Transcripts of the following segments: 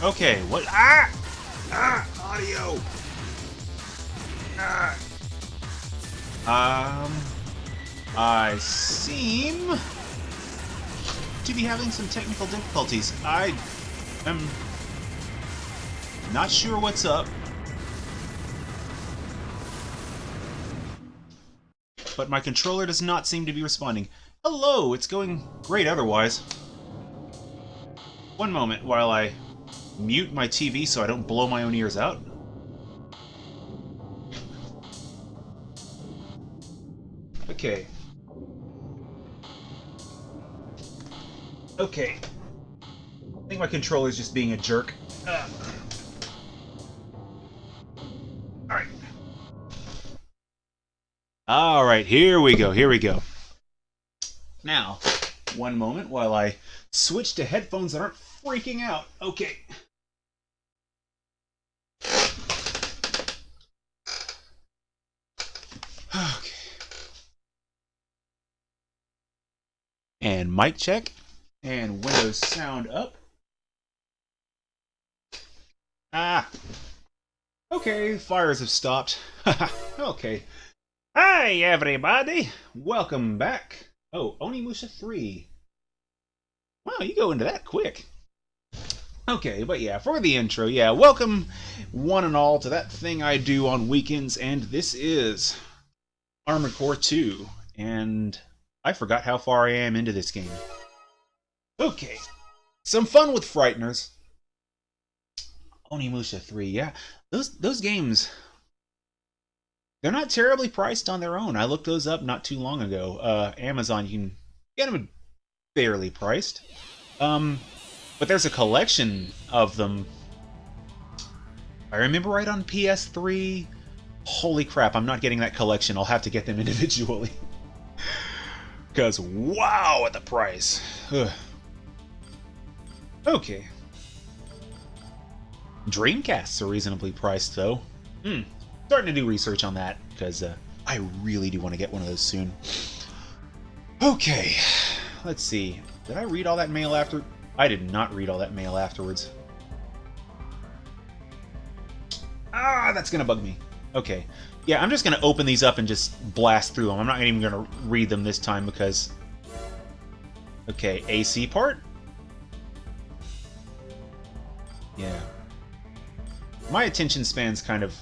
Okay, what? Ah! Ah! Audio! Ah! I seem to be having some technical difficulties. I am not sure what's up, but my controller does not seem to be responding. Hello, it's going great otherwise. One moment while I mute my TV so I don't blow my own ears out. Okay. Okay. I think my controller's just being a jerk. Alright. Alright, here we go, here we go. Now, one moment while I switch to headphones that aren't freaking out. Okay. Okay. And mic check. And Windows sound up. Ah. Okay, fires have stopped. Okay. Hi, everybody. Welcome back. Oh, Onimusha 3. Wow, you go into that quick. Okay, but yeah, for the intro, yeah, welcome one and all to that thing I do on weekends, and this is Armored Core 2, and I forgot how far I am into this game. Okay, some fun with Frighteners. Onimusha 3, yeah, those games, they're not terribly priced on their own. I looked those up not too long ago. Amazon, you can get them fairly priced. But there's a collection of them. I remember right on PS3. Holy crap, I'm not getting that collection. I'll have to get them individually. Because, wow, at the price. Ugh. Okay. Dreamcasts are reasonably priced, though. Starting to do research on that, because I really do want to get one of those soon. Okay, let's see. Did I read all that mail after? I did not read all that mail afterwards. Ah, that's gonna bug me. Okay. Yeah, I'm just gonna open these up and just blast through them. I'm not even gonna read them this time because... Okay, AC part? Yeah. My attention span's kind of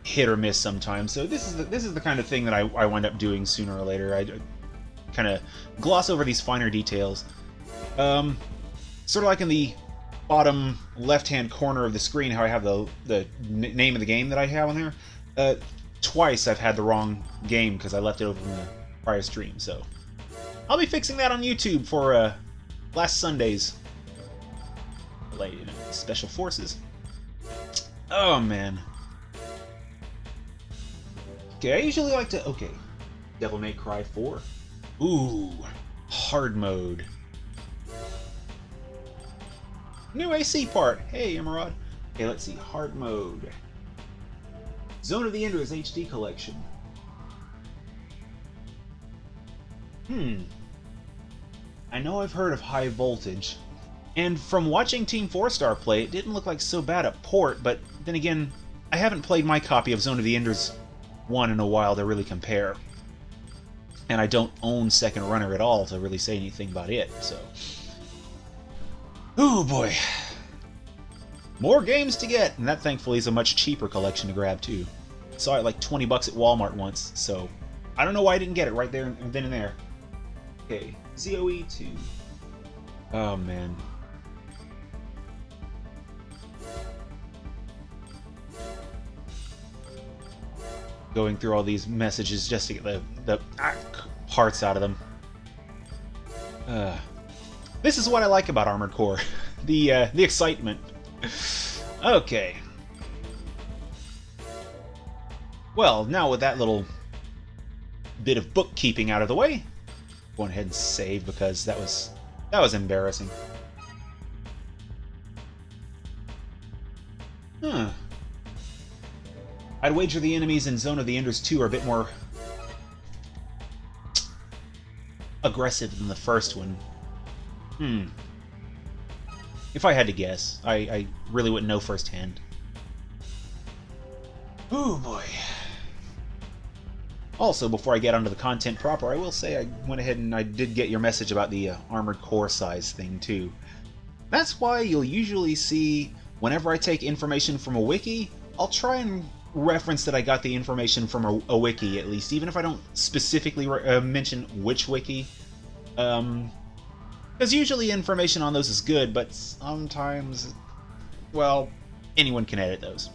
hit or miss sometimes, so this is the kind of thing that I wind up doing sooner or later. I kind of gloss over these finer details. Sort of like in the bottom left-hand corner of the screen, how I have the name of the game that I have on there. Twice I've had the wrong game because I left it over from the prior stream, so I'll be fixing that on YouTube for last Sunday's Special Forces. Oh man. Okay, I usually like to... Okay. Devil May Cry 4. Ooh. Hard mode. New AC part. Hey, Emerald. Okay, let's see. Hard mode. Zone of the Enders HD collection. I know I've heard of High Voltage. And from watching Team 4-Star play, it didn't look like so bad a port, but then again, I haven't played my copy of Zone of the Enders 1 in a while to really compare. And I don't own Second Runner at all to really say anything about it, so... Oh boy. More games to get! And that thankfully is a much cheaper collection to grab too. Saw it like 20 bucks at Walmart once, so... I don't know why I didn't get it right there and then and there. Okay, ZOE 2. Oh man. Going through all these messages just to get the parts out of them. This is what I like about Armored Core. The excitement. Okay. Well, now with that little bit of bookkeeping out of the way, go ahead and save because that was embarrassing. Huh. I'd wager the enemies in Zone of the Enders 2 are a bit more aggressive than the first one. If I had to guess. I really wouldn't know firsthand. Oh boy. Also, before I get onto the content proper, I will say I went ahead and I did get your message about the armored core size thing, too. That's why you'll usually see, whenever I take information from a wiki, I'll try and reference that I got the information from a wiki, at least, even if I don't specifically mention which wiki. Because usually information on those is good, but sometimes, well, anyone can edit those.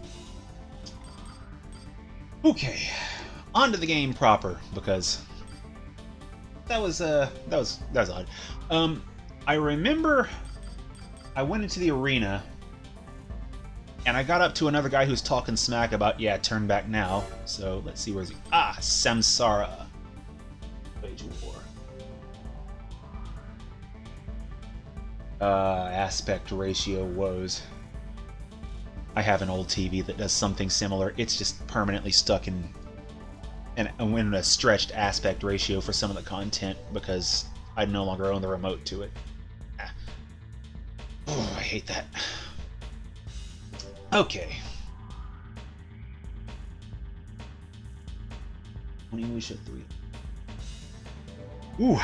Okay. Onto the game proper, because that was odd. I remember I went into the arena and I got up to another guy who's talking smack about, yeah, turn back now. So let's see, where's he? Ah, Samsara. Wage war. Aspect ratio woes. I have an old TV that does something similar. It's just permanently stuck in a stretched aspect ratio for some of the content because I no longer own the remote to it. Oh, I hate that. Okay. Onimusha 3. Ooh.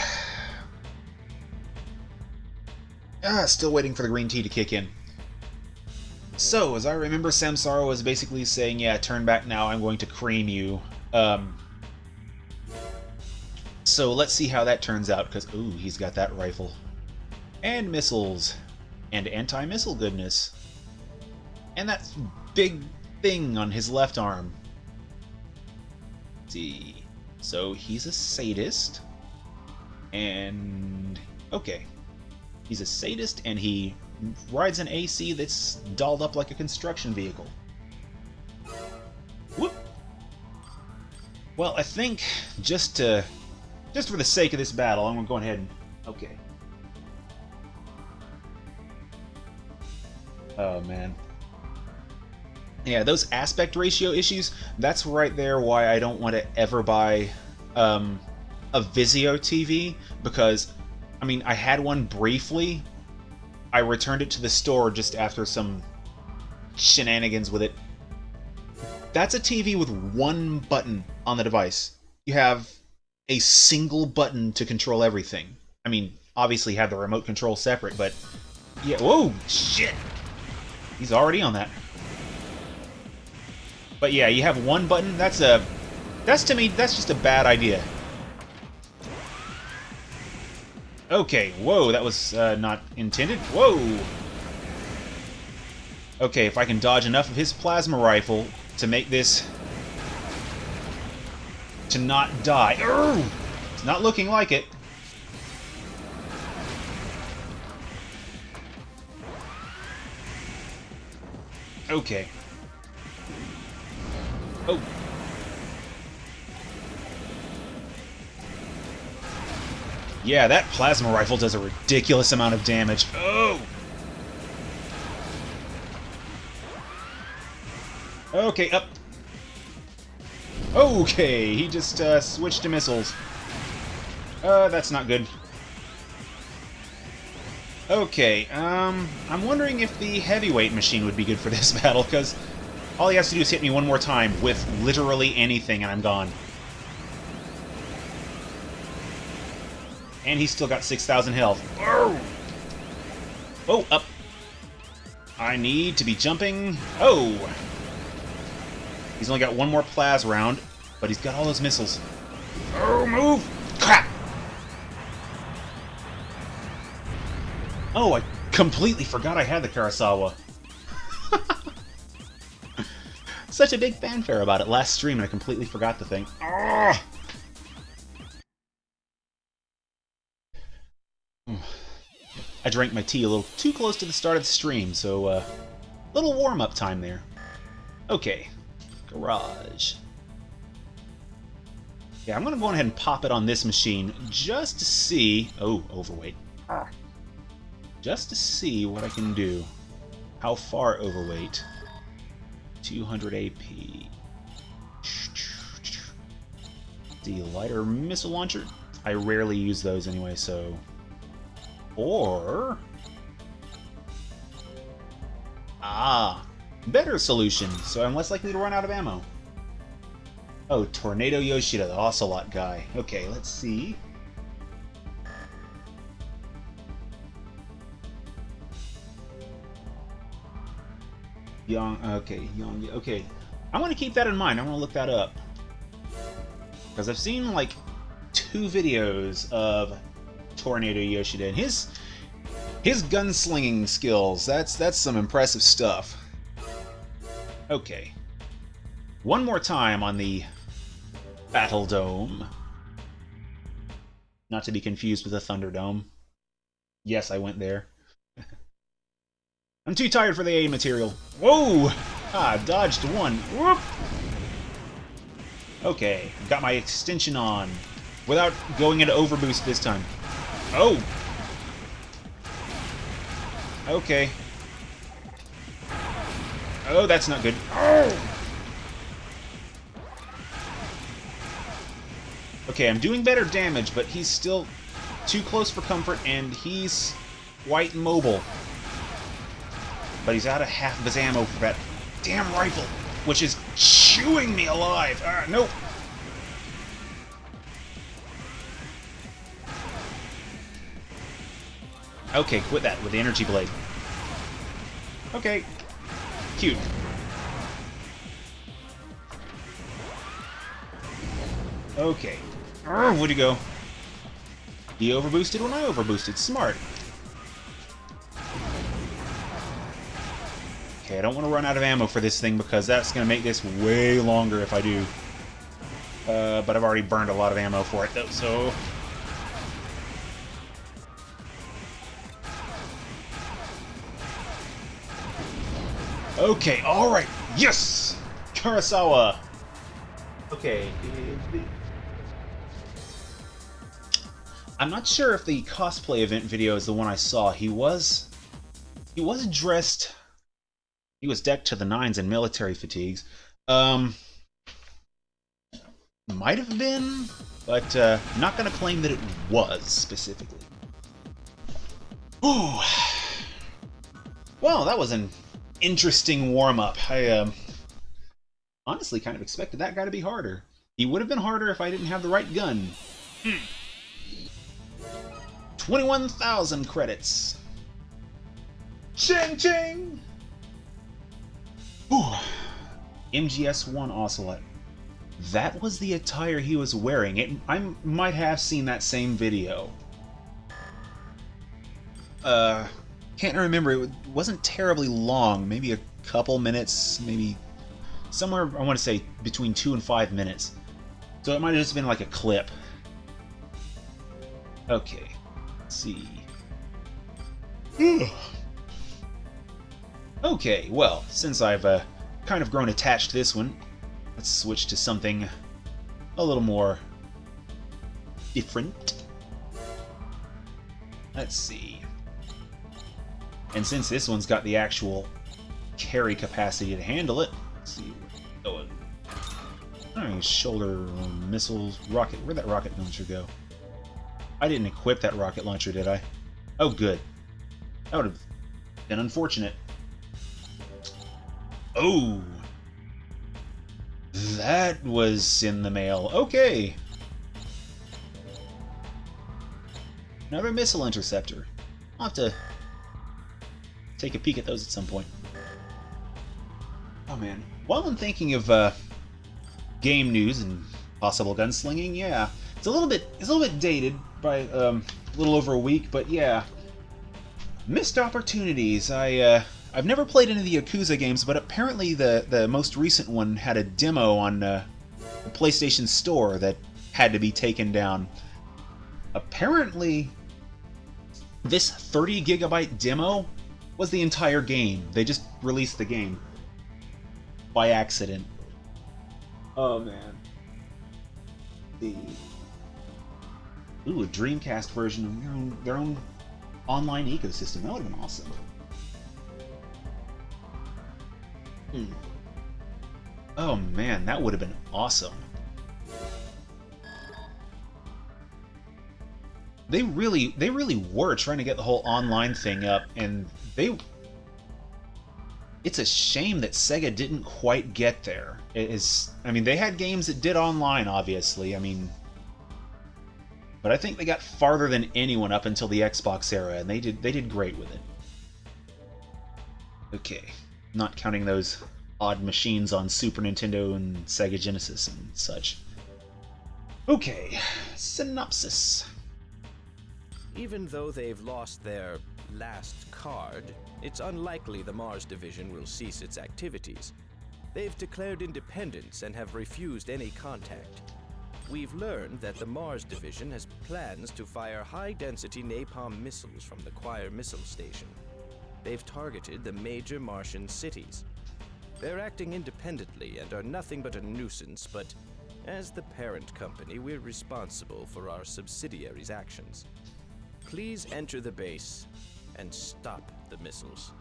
Still waiting for the green tea to kick in. So, as I remember, Samsara was basically saying, yeah, turn back now, I'm going to cream you. So let's see how that turns out, because, ooh, he's got that rifle. And missiles. And anti-missile goodness. And that big thing on his left arm. Let's see. So he's a sadist. And... okay. He's a sadist, and he rides an AC that's dolled up like a construction vehicle. Whoop! Well, I think just for the sake of this battle, I'm going to go ahead and... okay. Oh, man. Yeah, those aspect ratio issues, that's right there why I don't want to ever buy a Vizio TV, because, I mean, I had one briefly. I returned it to the store just after some shenanigans with it. That's a TV with one button on the device. You have a single button to control everything. I mean, obviously have the remote control separate, but... yeah, whoa, shit! He's already on that. But yeah, you have one button, that's to me, that's just a bad idea. Okay, whoa, that was not intended. Whoa! Okay, if I can dodge enough of his plasma rifle to make this... to not die. Urgh! It's not looking like it. Okay. Oh. Yeah, that plasma rifle does a ridiculous amount of damage. Oh! Okay, up. Okay, he just switched to missiles. That's not good. Okay, I'm wondering if the heavyweight machine would be good for this battle, because all he has to do is hit me one more time with literally anything and I'm gone. And he's still got 6,000 health. Oh! Oh, up. I need to be jumping. Oh! He's only got one more plas round, but he's got all those missiles. Oh, move! Crap! Oh, I completely forgot I had the Kurosawa. Such a big fanfare about it last stream, and I completely forgot the thing. Oh! I drank my tea a little too close to the start of the stream, so little warm-up time there. Okay, garage. Yeah, I'm gonna go ahead and pop it on this machine just to see. Oh, overweight. Just to see what I can do. How far overweight? 200 AP. The lighter missile launcher. I rarely use those anyway, so. Or Ah, better solution, so I'm less likely to run out of ammo. Oh, Tornado Yoshida, the Ocelot guy. Okay, let's see. Okay. I want to keep that in mind. I want to look that up. Because I've seen, like, 2 videos of Tornado Yoshida, and his gunslinging skills, that's some impressive stuff. Okay. One more time on the Battle Dome. Not to be confused with the Thunderdome. Yes, I went there. I'm too tired for the A material. Whoa! Ah, dodged one. Whoop! Okay, got my extension on. Without going into overboost this time. Oh! Okay. Oh, that's not good. Oh! Okay, I'm doing better damage, but he's still too close for comfort, and he's quite mobile. But he's out of half of his ammo for that damn rifle, which is chewing me alive. Nope. Okay, quit that with the energy blade. Okay. Cute. Okay. Where'd he go? He overboosted when I overboosted. Smart. Okay, I don't want to run out of ammo for this thing because that's going to make this way longer if I do. But I've already burned a lot of ammo for it, though, so... Okay, alright! Yes! Kurosawa! Okay. I'm not sure if the cosplay event video is the one I saw. He was dressed... He was decked to the nines in military fatigues. Might have been, but I'm not going to claim that it was, specifically. Ooh. Well, that was an interesting warm-up. I honestly kind of expected that guy to be harder. He would have been harder if I didn't have the right gun. 21,000 credits. Ching ching! Ooh. MGS1 Ocelot. That was the attire he was wearing. I might have seen that same video. Can't remember. It wasn't terribly long. Maybe a couple minutes. Maybe somewhere, I want to say, between 2 and 5 minutes. So it might have just been like a clip. Okay. Let's see. Okay, well, since I've kind of grown attached to this one, let's switch to something a little more different. Let's see. And since this one's got the actual carry capacity to handle it, let's see where it's going. Shoulder missiles, rocket. Where'd that rocket launcher go? I didn't equip that rocket launcher, did I? Oh, good. That would have been unfortunate. Oh! That was in the mail. Okay! Another missile interceptor. I'll have to take a peek at those at some point. Oh man. While I'm thinking of game news and possible gunslinging, yeah. It's a little bit dated by a little over a week, but yeah. Missed opportunities. I've never played any of the Yakuza games, but apparently the most recent one had a demo on the PlayStation Store that had to be taken down. Apparently, this 30 gigabyte demo was the entire game. They just released the game by accident. Oh man. Ooh, a Dreamcast version of their own online ecosystem. That would have been awesome. Oh man, that would have been awesome. They really were trying to get the whole online thing up, and It's a shame that Sega didn't quite get there. I mean, they had games that did online, obviously. I mean, but I think they got farther than anyone up until the Xbox era, and they did great with it. Okay, not counting those odd machines on Super Nintendo and Sega Genesis and such. Okay, synopsis. Even though they've lost their last card, it's unlikely the Mars Division will cease its activities. They've declared independence and have refused any contact. We've learned that the Mars Division has plans to fire high-density napalm missiles from the Quire Missile Station. They've targeted the major Martian cities. They're acting independently and are nothing but a nuisance, but as the parent company, we're responsible for our subsidiaries' actions. Please enter the base and stop the missiles.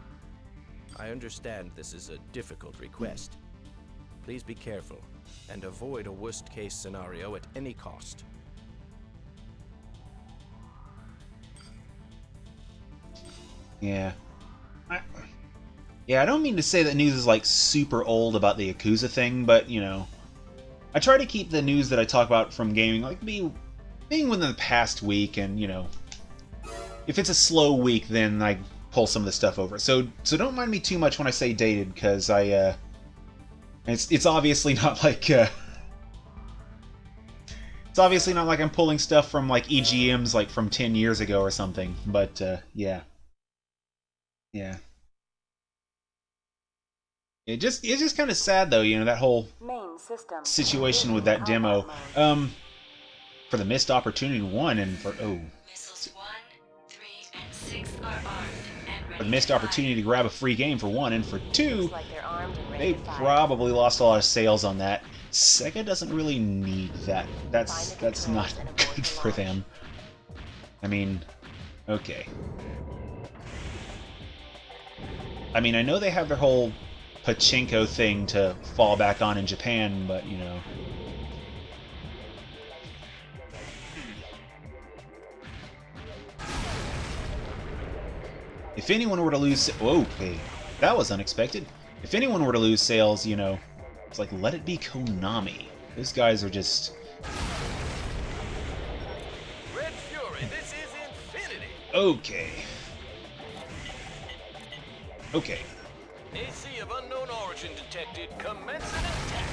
I understand this is a difficult request. Please be careful and avoid a worst-case scenario at any cost. Yeah. I don't mean to say that news is like super old about the Yakuza thing, but you know, I try to keep the news that I talk about from gaming like being within the past week, and you know, if it's a slow week, then I pull some of the stuff over. So don't mind me too much when I say dated, because it's obviously not like it's obviously not like I'm pulling stuff from like EGMs like from 10 years ago or something. But yeah. It's just kind of sad though, you know, that whole situation with that demo. For the missed opportunity 1 and for Missiles 1, 3, and 6 are armed and ready for the missed opportunity to grab a free game for 1, and for 2, like they're armed and ready they to fire. probably lost a lot of sales on that. Sega doesn't really need that. That's not good for them. I mean, okay. I mean, I know they have their whole pachinko thing to fall back on in Japan, but you know. If anyone were to lose... Okay, that was unexpected. If anyone were to lose sales, you know, it's like, let it be Konami. Those guys are just... Red Fury, this is Infinity! Okay. Okay. AC of unknown origin detected. Commence an attack.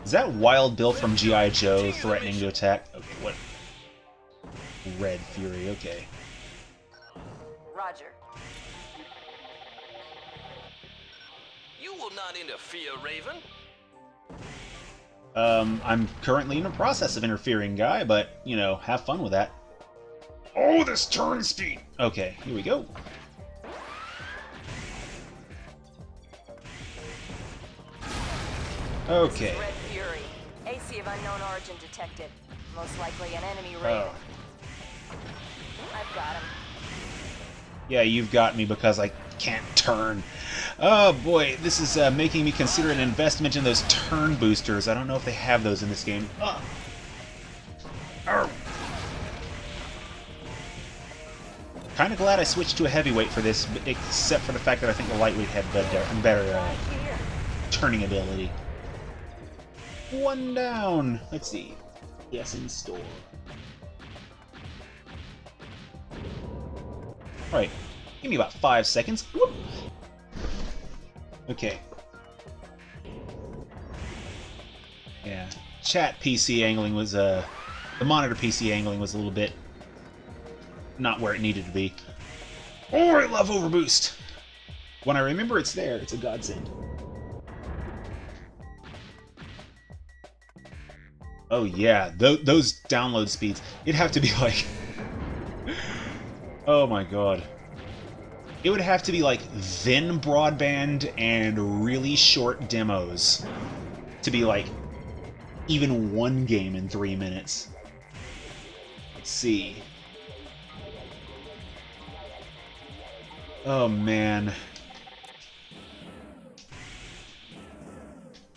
Is that Wild Bill from G.I. Joe threatening to attack? Okay, what? Red Fury, okay. Roger. You will not interfere, Raven. I'm currently in the process of interfering, guy, but, you know, have fun with that. Oh, this turn speed! Okay, here we go. Okay. Red Fury. AC of unknown origin detected. Most likely an enemy Raven. I've got him. Yeah, you've got me because I can't turn. Oh boy, this is making me consider an investment in those turn boosters. I don't know if they have those in this game. Kind of glad I switched to a heavyweight for this, except for the fact that I think the lightweight had better turning ability. 1 down. Let's see. Yes, in store. Alright. Give me about 5 seconds. Whoop. Okay. Yeah. Chat PC angling was, the monitor PC angling was a little bit not where it needed to be. Oh, I love overboost! When I remember it's there, it's a godsend. Oh yeah, those download speeds. It'd have to be like... Oh my god. It would have to be like then broadband and really short demos to be like even one game in 3 minutes. Let's see. Oh man.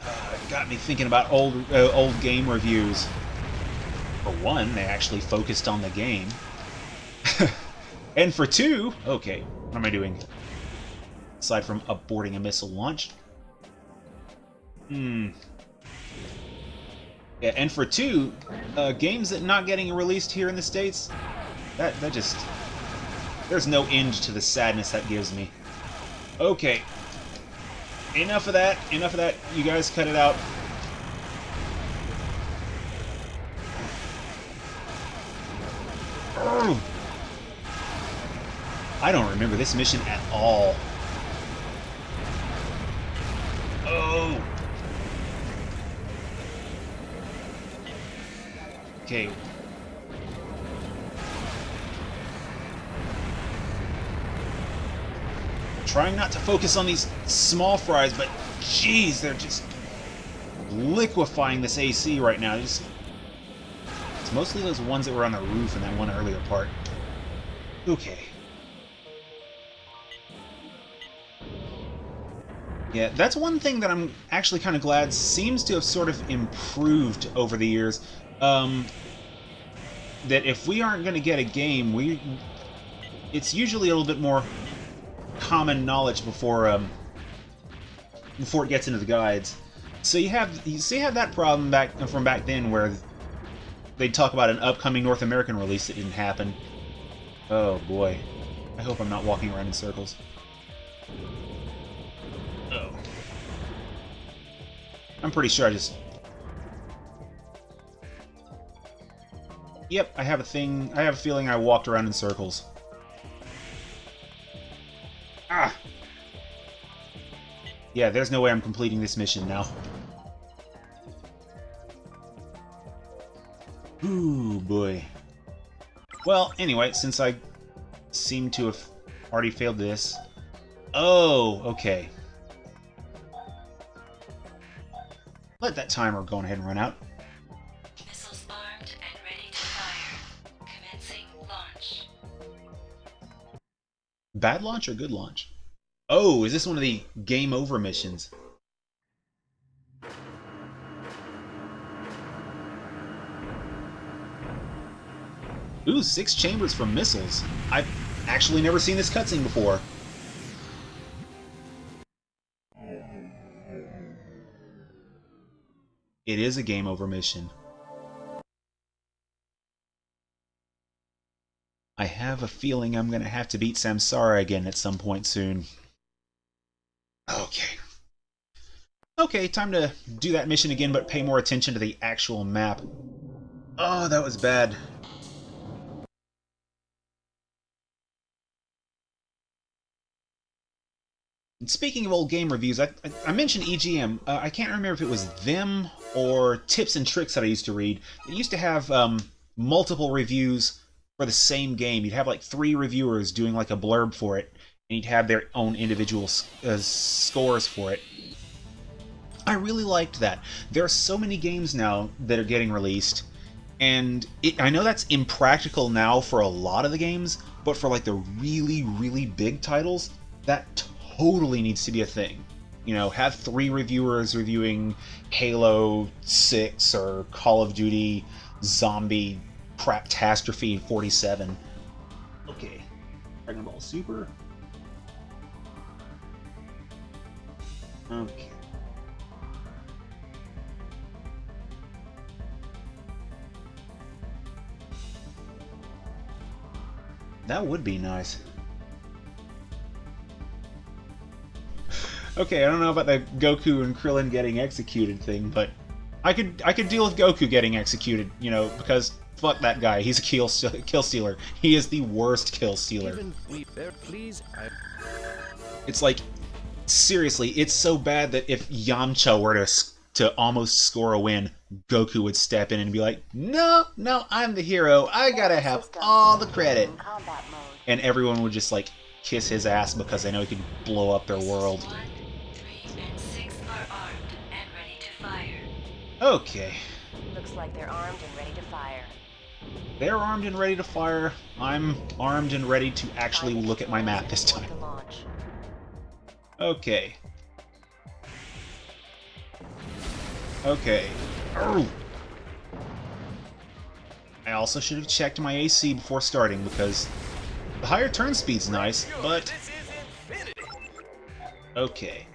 It got me thinking about old game reviews. For one, they actually focused on the game. And for two, okay, what am I doing? aside from aborting a missile launch. Yeah, and for two, games that not getting released here in the States, that just... there's no end to the sadness that gives me. Okay. Enough of that. Enough of that. You guys cut it out. Oh. I don't remember this mission at all. Oh. Okay. Trying not to focus on these small fries, but jeez, they're just liquefying this AC right now. It's mostly those ones that were on the roof in that one earlier part. Okay. Yeah, that's one thing that I'm actually kind of glad seems to have sort of improved over the years. That if we aren't going to get a game, it's usually a little bit more common knowledge before it gets into the guides. So you have that problem from back then where they'd talk about an upcoming North American release that didn't happen. Oh boy. I hope I'm not walking around in circles. Oh. I'm pretty sure I just... Yep, I have a feeling I walked around in circles. Ah! Yeah, there's no way I'm completing this mission now. Ooh, boy. Well, anyway, since I seem to have already failed this... Oh, okay. Let that timer go ahead and run out. Missiles armed and ready to fire. Commencing launch. Bad launch or good launch? Oh, is this one of the game over missions? Ooh, 6 chambers from missiles. I've actually never seen this cutscene before. It is a game over mission. I have a feeling I'm gonna have to beat Samsara again at some point soon. Okay. Okay, time to do that mission again, but pay more attention to the actual map. Oh, that was bad. And speaking of old game reviews, I mentioned EGM. I can't remember if it was them or Tips and Tricks that I used to read. They used to have multiple reviews for the same game. You'd have like 3 reviewers doing like a blurb for it, and you'd have their own individual scores for it. I really liked that. There are so many games now that are getting released, and I know that's impractical now for a lot of the games, but for like the really, really big titles, that totally needs to be a thing. You know, have 3 reviewers reviewing Halo 6 or Call of Duty Zombie Craptastrophe 47. Okay. Dragon Ball Super. Okay. That would be nice. Okay, I don't know about the Goku and Krillin getting executed thing, but I could deal with Goku getting executed, you know, because fuck that guy. He's a kill stealer. He is the worst kill stealer. It's like, seriously, it's so bad that if Yamcha were to almost score a win, Goku would step in and be like, no, I'm the hero. I gotta have all the credit. And everyone would just like kiss his ass because they know he could blow up their world. 1, 3, and 6 are armed and ready to fire. Okay. Looks like they're armed and ready to fire. They're armed and ready to fire. I'm armed and ready to actually look at my map this time. Okay. Okay. Oh. I also should have checked my AC before starting because the higher turn speed's nice, but Okay.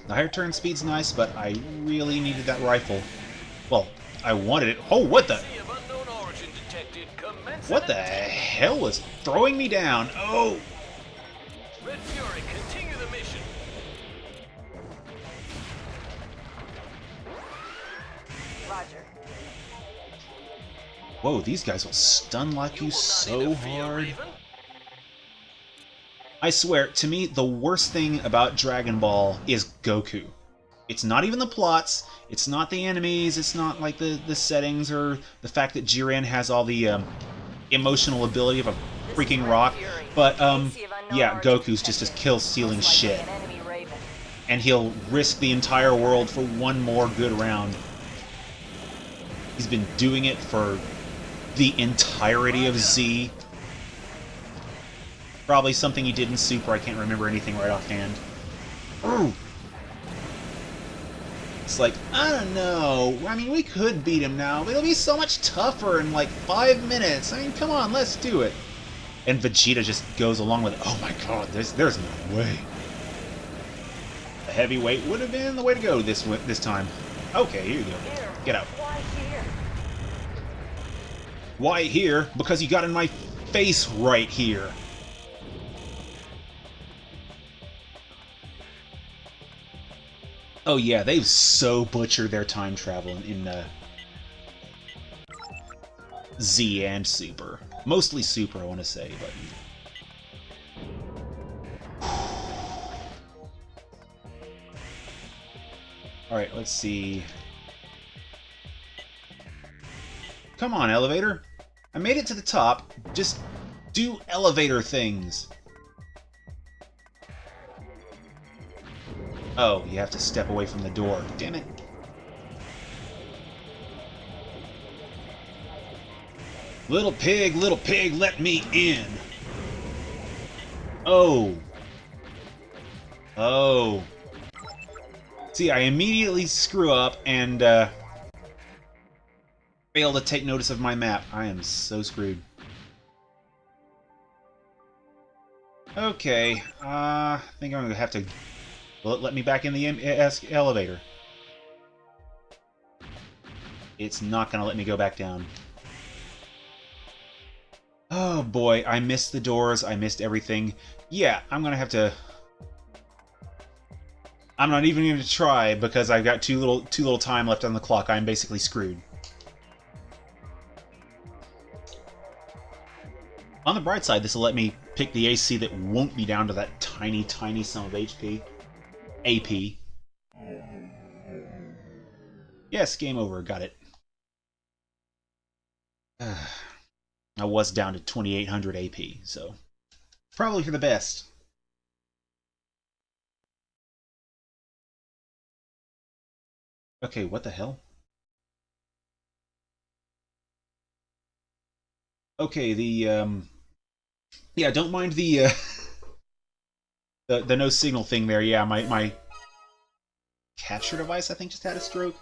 The higher turn speed's nice, but I really needed that rifle. Well, I wanted it. Oh, what the? What the hell was throwing me down? Oh! Red Fury, continue the mission. Roger. Whoa, these guys will stun like you so hard. I swear, to me, the worst thing about Dragon Ball is Goku. It's not even the plots, it's not the enemies, it's not like the settings or the fact that Jiren has all the emotional ability of a freaking rock. But, yeah, Goku's just a kill-stealing shit. And he'll risk the entire world for one more good round. He's been doing it for the entirety of Z. Probably something he did in Super, I can't remember anything right offhand. Ooh. It's like, I don't know, I mean, we could beat him now, but it'll be so much tougher in like 5 minutes. I mean, come on, let's do it. And Vegeta just goes along with it. Oh my god, there's no way. A heavyweight would have been the way to go this time. Okay, here you go. Get out. Why here? Why here? Because you got in my face right here. Oh yeah, they've so butchered their time travel in Z and Super. Mostly Super, I want to say, but... Alright, let's see... Come on, elevator! I made it to the top. Just do elevator things. Oh, you have to step away from the door. Damn it. Little pig, let me in. Oh. Oh. See, I immediately screw up and fail to take notice of my map. I am so screwed. Okay, I think I'm gonna have to... Will it let me back in the elevator? It's not gonna let me go back down. Oh boy, I missed the doors, I missed everything. Yeah, I'm gonna have to... I'm not even going to try because I've got too little time left on the clock. I'm basically screwed. On the bright side, this will let me pick the AC that won't be down to that tiny, tiny sum of HP. AP. Yes, game over. Got it. I was down to 2800 AP, so probably for the best. Okay, what the hell? Okay, yeah, don't mind the no signal thing there. Yeah, my capture device, I think, just had a stroke.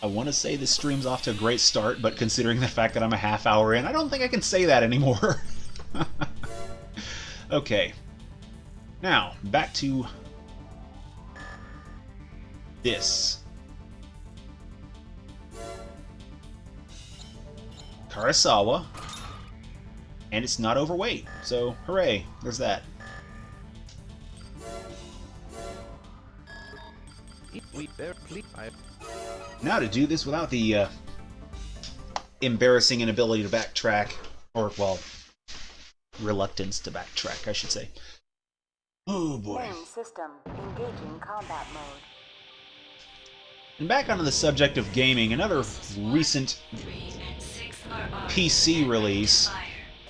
I want to say this stream's off to a great start, but considering the fact that I'm a half hour in, I don't think I can say that anymore. Okay. Now, back to this. Karasawa. And it's not overweight, so hooray, there's that. Now to do this without the embarrassing inability to backtrack, or, well, reluctance to backtrack, I should say. Oh boy. Main system engaging combat mode. And back onto the subject of gaming, another recent PC release,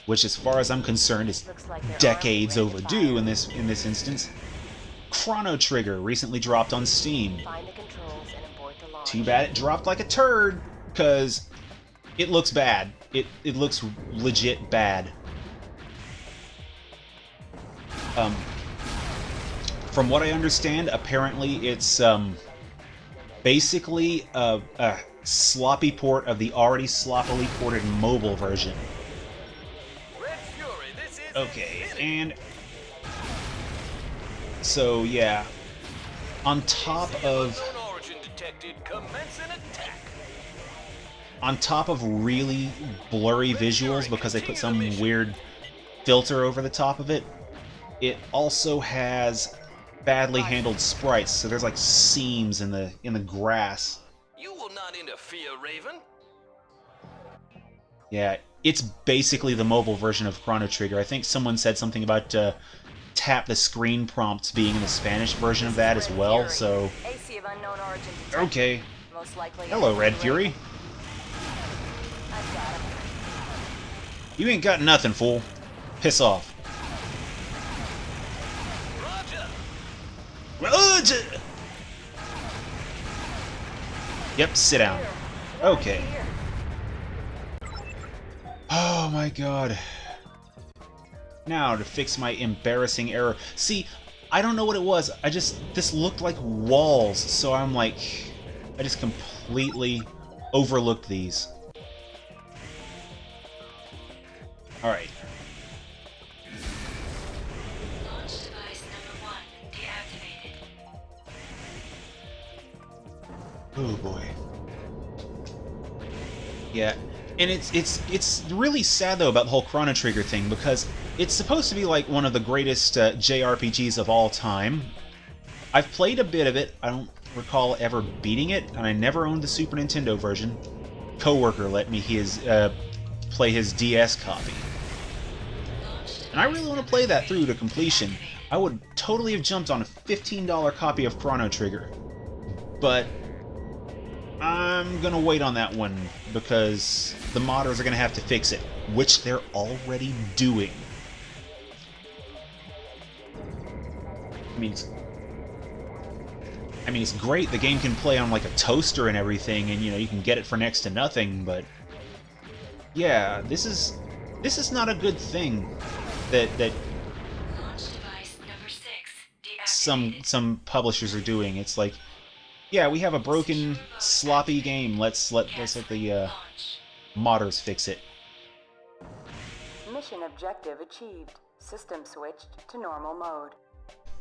which as far as I'm concerned is decades overdue in this instance. Chrono Trigger recently dropped on Steam. Find the controls and abort the launch. Too bad it dropped like a turd, because it looks bad. It looks legit bad. From what I understand, apparently it's basically a sloppy port of the already sloppily ported mobile version. Red Fury, this is Okay, and so yeah, on top of origin detected. Commence an attack. on top of really blurry visuals because they put some weird filter over the top of it, it also has badly handled sprites. So there's like seams in the grass. You will not interfere, Raven. Yeah, it's basically the mobile version of Chrono Trigger. I think someone said something about tap the screen prompts being in the Spanish version of that as well. So AC of unknown origin detected. okay. Most likely Hello, an Red enemy Fury. raid. I've got him. You ain't got nothing, fool. Piss off. Roger! Yep, sit down. Okay. Oh my god. Now to fix my embarrassing error. See, I don't know what it was. This looked like walls, so I'm like, I just completely overlooked these. Alright. Launch device number 1 deactivated. Oh boy. Yeah, and it's really sad though about the whole Chrono Trigger thing, because it's supposed to be like one of the greatest JRPGs of all time. I've played a bit of it. I don't recall ever beating it, and I never owned the Super Nintendo version. Coworker let me play his DS copy. And I really want to play that through to completion. I would totally have jumped on a $15 copy of Chrono Trigger. But I'm gonna wait on that one because the modders are gonna have to fix it, which they're already doing. I mean, it's great. The game can play on like a toaster and everything, and you can get it for next to nothing. But yeah, this is not a good thing that Launch device number 6 deactivated. some publishers are doing. It's like, yeah, we have a broken, sloppy game. Let's let the Launch. modders fix it. Mission objective achieved. System switched to normal mode.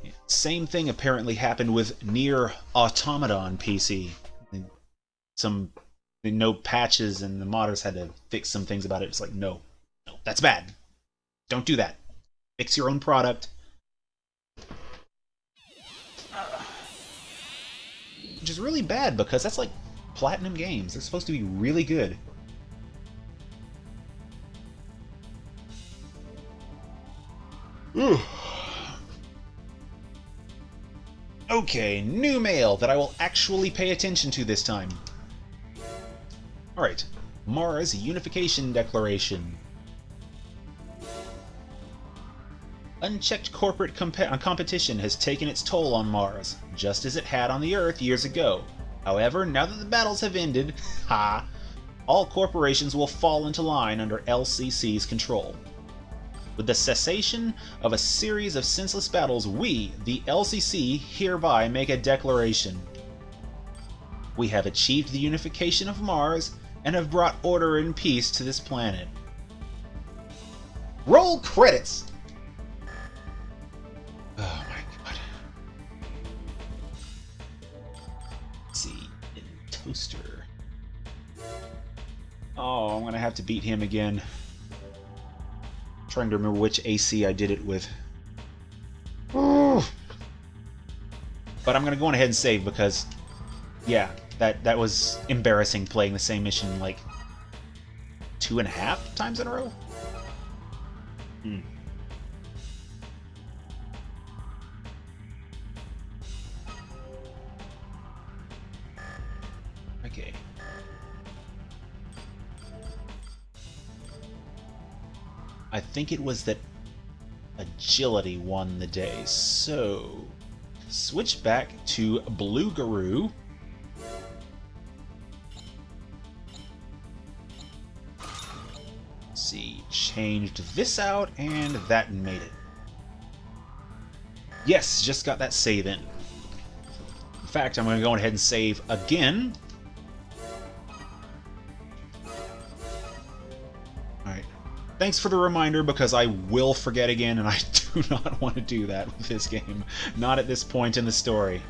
Yeah. Same thing apparently happened with Nier Automata PC. No patches, and the modders had to fix some things about it. It's like, no, that's bad. Don't do that. Fix your own product. Which is really bad because that's like Platinum games. They're supposed to be really good. Ooh. Okay, new mail that I will actually pay attention to this time. Alright, Mars Unification Declaration. Unchecked corporate competition has taken its toll on Mars, just as it had on the Earth years ago. However, now that the battles have ended, all corporations will fall into line under LCC's control. With the cessation of a series of senseless battles, we, the LCC, hereby make a declaration. We have achieved the unification of Mars and have brought order and peace to this planet. Roll credits! Oh my god. Let's see. Toaster. Oh, I'm gonna have to beat him again. Trying to remember which AC I did it with. Ooh. But I'm gonna go on ahead and save because, yeah, that was embarrassing playing the same mission like 2.5 times in a row. Okay. I think it was that agility won the day, so switch back to Blue Guru. Let's see, changed this out, and that made it. Yes, just got that save in. In fact, I'm going to go ahead and save again. Thanks for the reminder, because I will forget again, and I do not want to do that with this game. Not at this point in the story.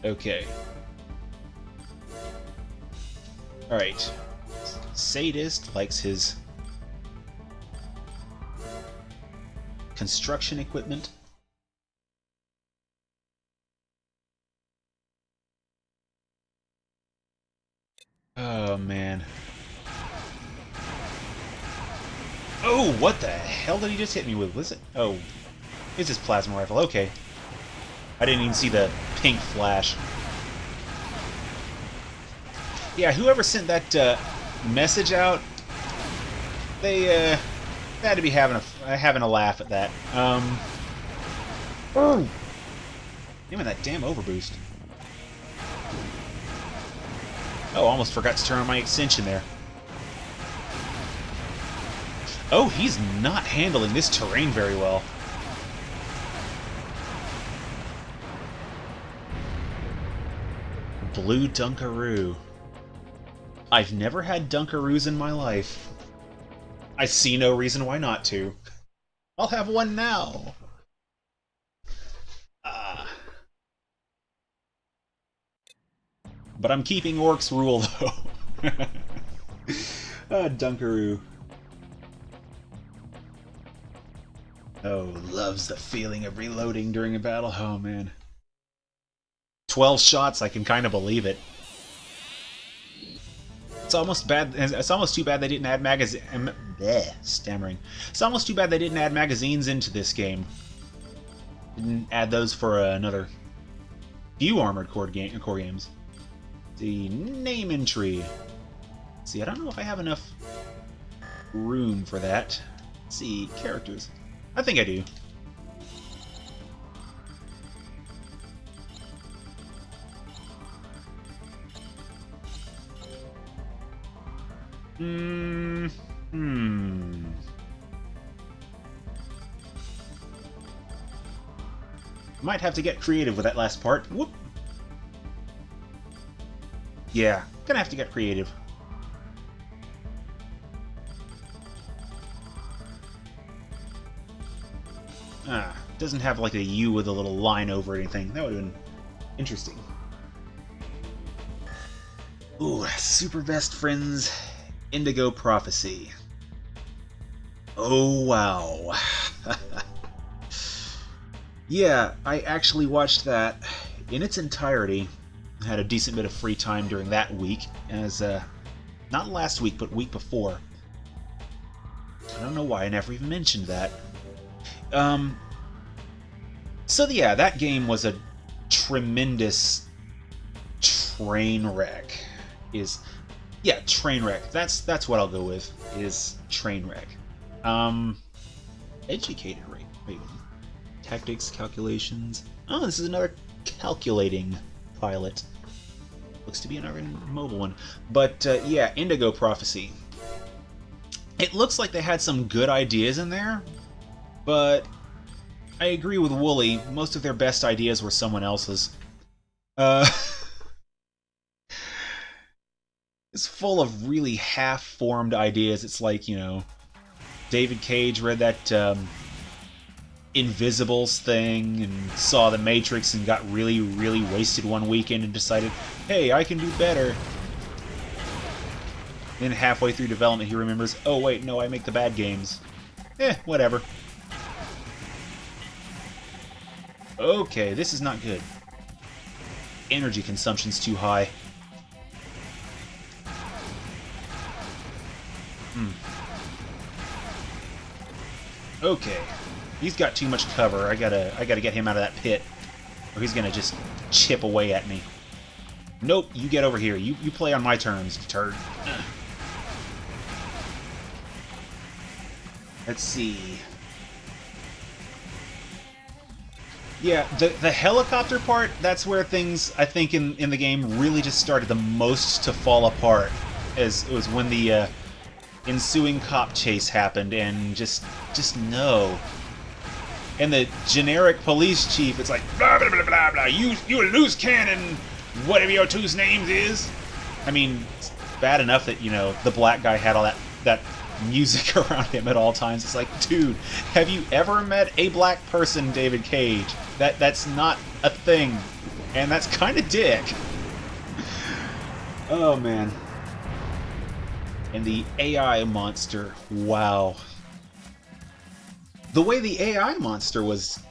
Okay. Alright. Sadist likes his construction equipment. Oh, man. Oh, what the hell did he just hit me with? Was it? Oh, it's his plasma rifle. Okay. I didn't even see the pink flash. Yeah, whoever sent that message out, they had to be having a laugh at that. Oh, damn, that damn overboost. Oh, almost forgot to turn on my extension there. Oh, he's not handling this terrain very well. Blue Dunkaroo. I've never had Dunkaroos in my life. I see no reason why not to. I'll have one now. But I'm keeping Orc's rule, though. Dunkaroo. Oh, loves the feeling of reloading during a battle. Oh, man. 12 shots, I can kind of believe it. It's almost bad. It's almost too bad they didn't add stammering. It's almost too bad they didn't add magazines into this game. Didn't add those for another few Armored Core games. The name entry. See, I don't know if I have enough room for that. Let's see, characters. I think I do. Might have to get creative with that last part. Whoop. Yeah, gonna have to get creative. Doesn't have like a U with a little line over it or anything. That would have been interesting. Ooh, super best friends, Indigo Prophecy. Oh, wow. Yeah, I actually watched that in its entirety. I had a decent bit of free time during that week, as, not last week, but week before. I don't know why I never even mentioned that. So yeah, that game was a tremendous train wreck. Train wreck. That's what I'll go with, is train wreck. Educated rate. Wait. Tactics, calculations. Oh, this is another calculating pilot. Looks to be another mobile one. But, yeah, Indigo Prophecy. It looks like they had some good ideas in there, but I agree with Wooly. Most of their best ideas were someone else's. It's full of really half-formed ideas. It's like, you know, David Cage read that Invisibles thing and saw The Matrix and got really, really wasted one weekend and decided, hey, I can do better. Then halfway through development he remembers, oh wait, no, I make the bad games. Whatever. Okay, this is not good. Energy consumption's too high. Okay. He's got too much cover. I gotta get him out of that pit, or he's gonna just chip away at me. Nope, you get over here. You play on my terms, turd. Let's see. Yeah, the helicopter part, that's where things, I think, in the game really just started the most to fall apart. As it was when the ensuing cop chase happened, and just no. And the generic police chief, it's like, blah, blah, blah, blah, blah, you a loose cannon, whatever your two's names is. I mean, bad enough that, you know, the black guy had all that music around him at all times. It's like, dude, have you ever met a black person, David Cage? That's not a thing. And that's kind of dick. Oh, man. And the AI monster. Wow. The way the AI monster was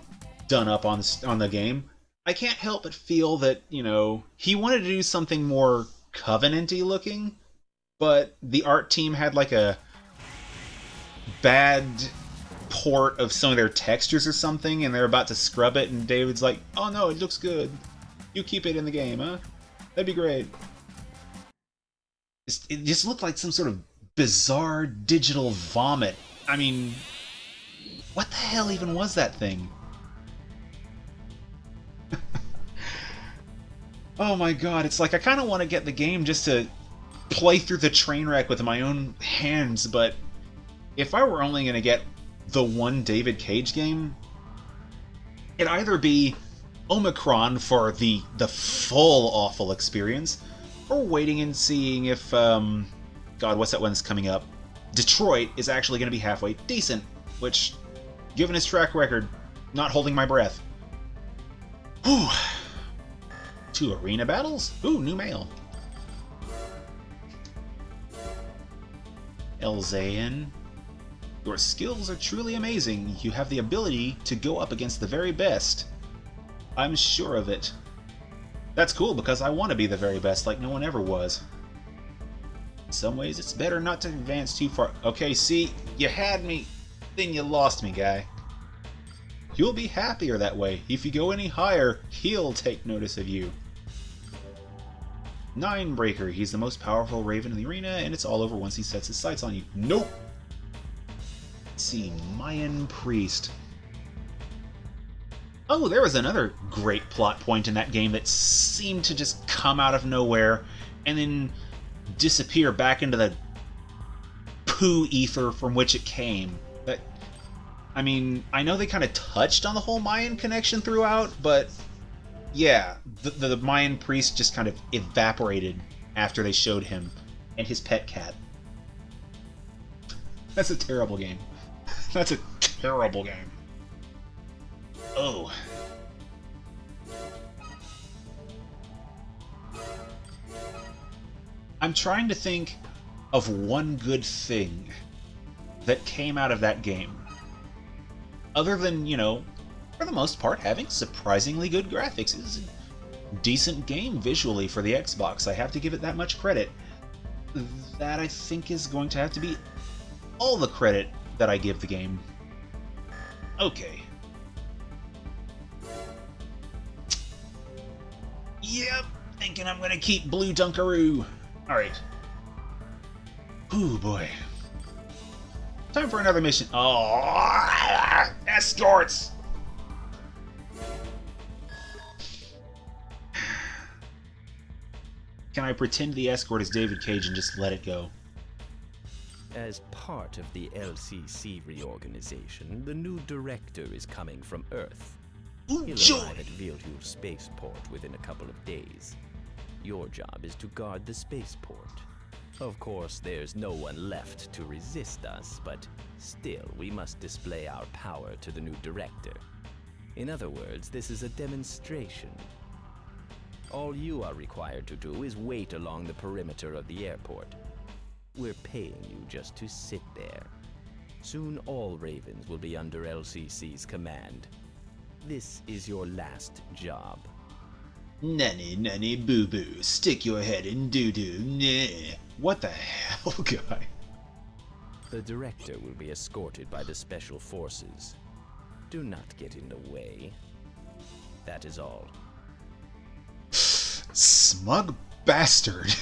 done up on the game, I can't help but feel that, you know, he wanted to do something more Covenant-y looking, but the art team had like a bad port of some of their textures or something, and they're about to scrub it, and David's like, oh no, it looks good. You keep it in the game, huh? That'd be great. It just looked like some sort of bizarre digital vomit. I mean, what the hell even was that thing? Oh my god, it's like I kind of want to get the game just to play through the train wreck with my own hands, but if I were only going to get the one David Cage game, it'd either be Omicron for the full awful experience, or waiting and seeing if, God, what's that one that's coming up? Detroit is actually going to be halfway decent, which, given his track record, not holding my breath. Whew. 2 arena battles? Ooh, new mail. Elzaean. Your skills are truly amazing. You have the ability to go up against the very best. I'm sure of it. That's cool because I want to be the very best like no one ever was. In some ways, it's better not to advance too far. Okay, see, you had me, then you lost me, guy. You'll be happier that way. If you go any higher, he'll take notice of you. Ninebreaker. He's the most powerful Raven in the arena, and it's all over once he sets his sights on you. Nope! Let's see, Mayan Priest. Oh, there was another great plot point in that game that seemed to just come out of nowhere and then disappear back into the poo ether from which it came. But, I mean, I know they kind of touched on the whole Mayan connection throughout, but yeah, the Mayan priest just kind of evaporated after they showed him and his pet cat. That's a terrible game. That's a terrible game. Oh. I'm trying to think of one good thing that came out of that game. Other than, you know, for the most part, having surprisingly good graphics. It's a decent game visually for the Xbox. I have to give it that much credit. That, I think, is going to have to be all the credit that I give the game. Okay. Yep, thinking I'm gonna keep Blue Dunkaroo. Alright. Ooh, boy. Time for another mission. Oh, escorts! Can I pretend the escort is David Cage and just let it go? As part of the LCC reorganization, the new director is coming from Earth. He'll arrive at Vilhur spaceport within a couple of days. Your job is to guard the spaceport. Of course, there's no one left to resist us, but still, we must display our power to the new director. In other words, this is a demonstration. All you are required to do is wait along the perimeter of the airport. We're paying you just to sit there. Soon all Ravens will be under LCC's command. This is your last job. Nanny, nanny, boo-boo, stick your head in doo-doo, nah. What the hell, guy? The director will be escorted by the special forces. Do not get in the way. That is all. Smug bastard.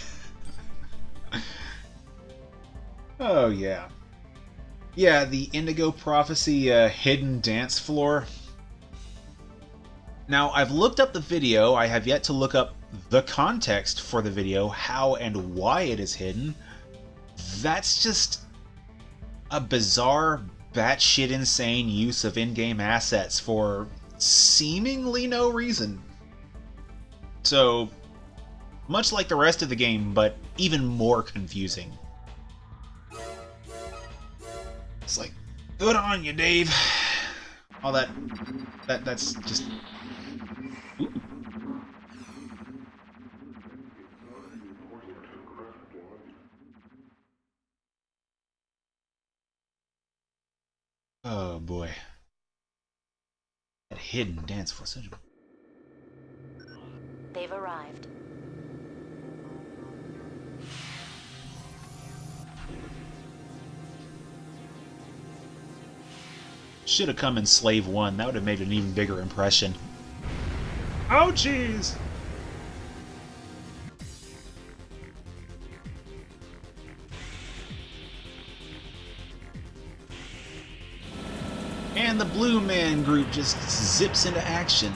Oh, yeah. Yeah, the Indigo Prophecy hidden dance floor. Now, I've looked up the video. I have yet to look up the context for the video, how and why it is hidden. That's just a bizarre, batshit insane use of in-game assets for seemingly no reason. So, Much like the rest of the game, but even more confusing. It's like, good on you, Dave. All that's just... Ooh. Oh boy. That hidden dance floor. They've arrived. Should have come in Slave 1. That would have made an even bigger impression. Oh, jeez! And the Blue Man group just zips into action.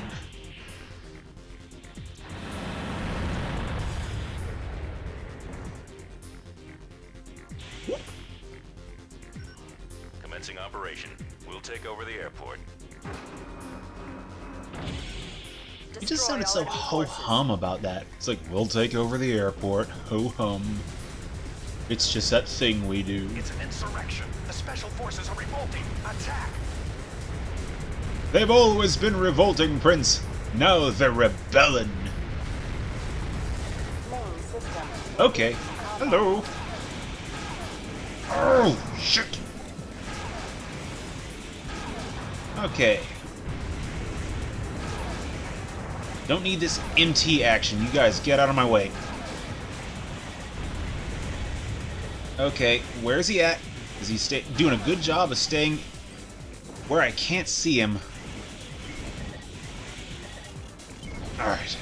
Commencing operation. We'll take over the airport. He just sounded so ho-hum about that. It's like, we'll take over the airport. Ho-hum. It's just that thing we do. It's an insurrection. The special forces are revolting. Attack! They've always been revolting, Prince. Now they're rebelling. Main system. Okay. Hello. Oh, shit. Okay. Don't need this MT action. You guys get out of my way. Okay, where's he at? Is he doing a good job of staying where I can't see him? Alright.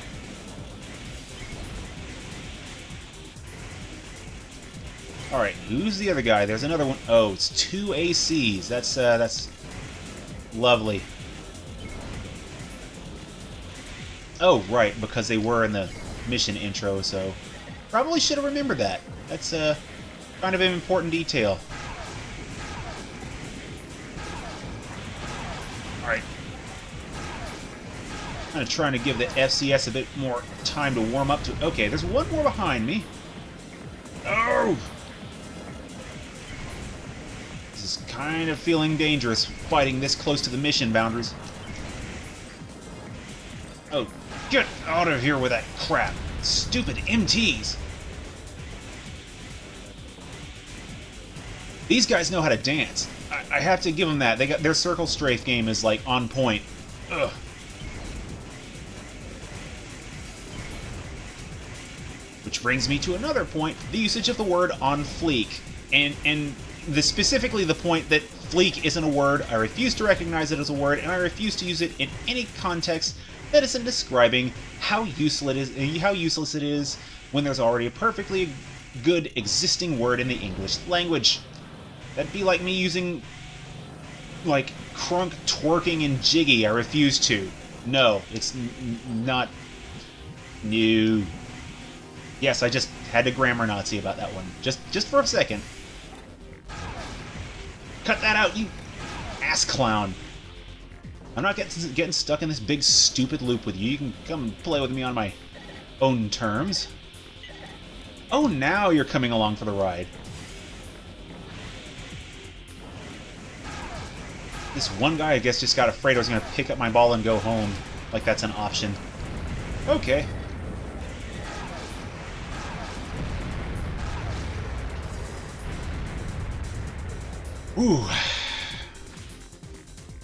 Alright, who's the other guy? There's another one. Oh, it's 2 ACs. That's lovely. Oh, right, because they were in the mission intro, so probably should have remembered that. That's kind of an important detail. Alright. Kind of trying to give the FCS a bit more time to warm up to... Okay, there's one more behind me. Oh! This is kind of feeling dangerous, fighting this close to the mission boundaries. Oh, get out of here with that crap! Stupid MTs! These guys know how to dance. I have to give them that. They got their circle strafe game is like on point. Ugh. Which brings me to another point: the usage of the word "on fleek," and specifically the point that "fleek" isn't a word. I refuse to recognize it as a word, and I refuse to use it in any context that isn't describing how useless it is when there's already a perfectly good existing word in the English language. That'd be like me using, like, crunk, twerking, and jiggy. I refuse to. No, it's not... No. Yes, I just had to grammar Nazi about that one. Just for a second. Cut that out, you ass clown. I'm not getting stuck in this big stupid loop with you. You can come play with me on my own terms. Oh, now you're coming along for the ride. This one guy, I guess, just got afraid I was going to pick up my ball and go home. Like that's an option. Okay. Ooh.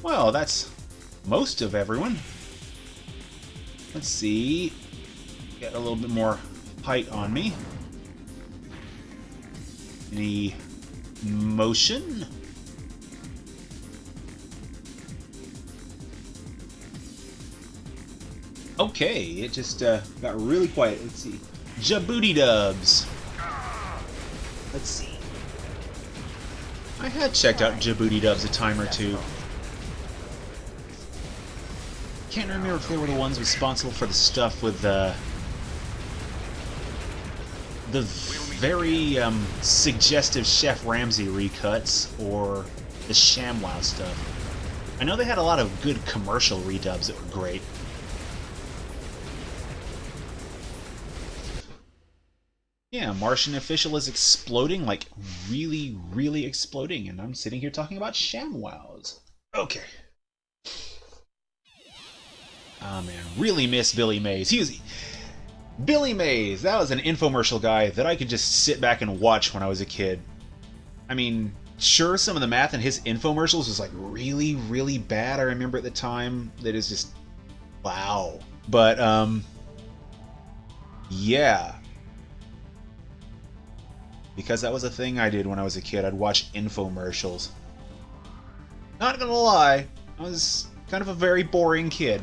Well, that's most of everyone. Let's see. Get a little bit more height on me. Any motion? Okay, it just got really quiet. Let's see. Djibouti dubs. Let's see. I had checked out Djibouti dubs a time or two. Can't remember if they were the ones responsible for the stuff with the very suggestive Chef Ramsay recuts or the ShamWow stuff. I know they had a lot of good commercial redubs that were great. Yeah, Martian official is exploding, like really, really exploding, and I'm sitting here talking about ShamWows. Okay. Oh man, really miss Billy Mays. Billy Mays, that was an infomercial guy that I could just sit back and watch when I was a kid. I mean, sure, some of the math in his infomercials was like really, really bad. I remember at the time that is just wow. But yeah. Because that was a thing I did when I was a kid. I'd watch infomercials. Not gonna lie, I was kind of a very boring kid.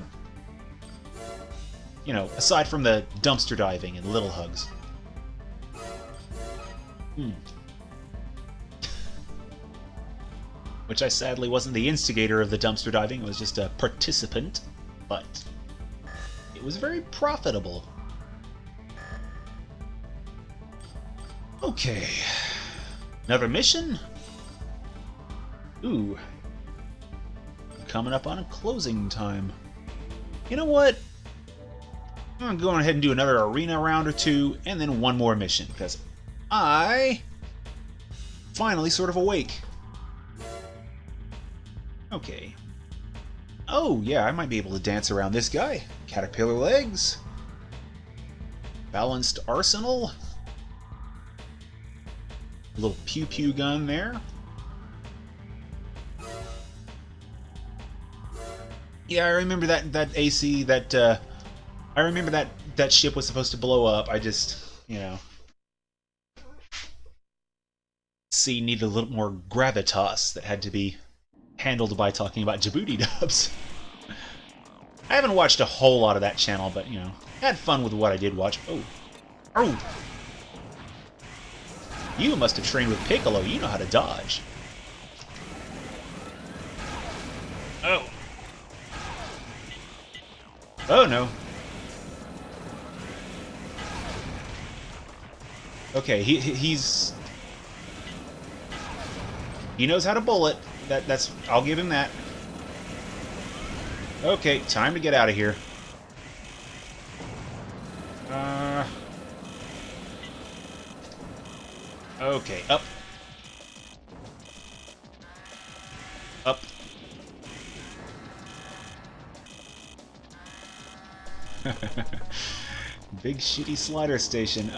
You know, aside from the dumpster diving and little hugs. Which I sadly wasn't the instigator of the dumpster diving, it was just a participant, but it was very profitable. Okay. Another mission? Ooh. Coming up on a closing time. You know what? I'm going to go ahead and do another arena round or two, and then one more mission, because I finally sort of awake. Okay. Oh, yeah, I might be able to dance around this guy. Caterpillar legs. Balanced arsenal. A little pew-pew gun there. Yeah, I remember that AC, I remember that ship was supposed to blow up. I just, you know... C needed a little more gravitas that had to be handled by talking about Djibouti dubs. I haven't watched a whole lot of that channel, but, you know, had fun with what I did watch. Oh. Oh! You must have trained with Piccolo. You know how to dodge. Oh. Oh, no. Okay, he's... He knows how to bullet. That's... I'll give him that. Okay, time to get out of here. Okay, up. Up. Big shitty slider station.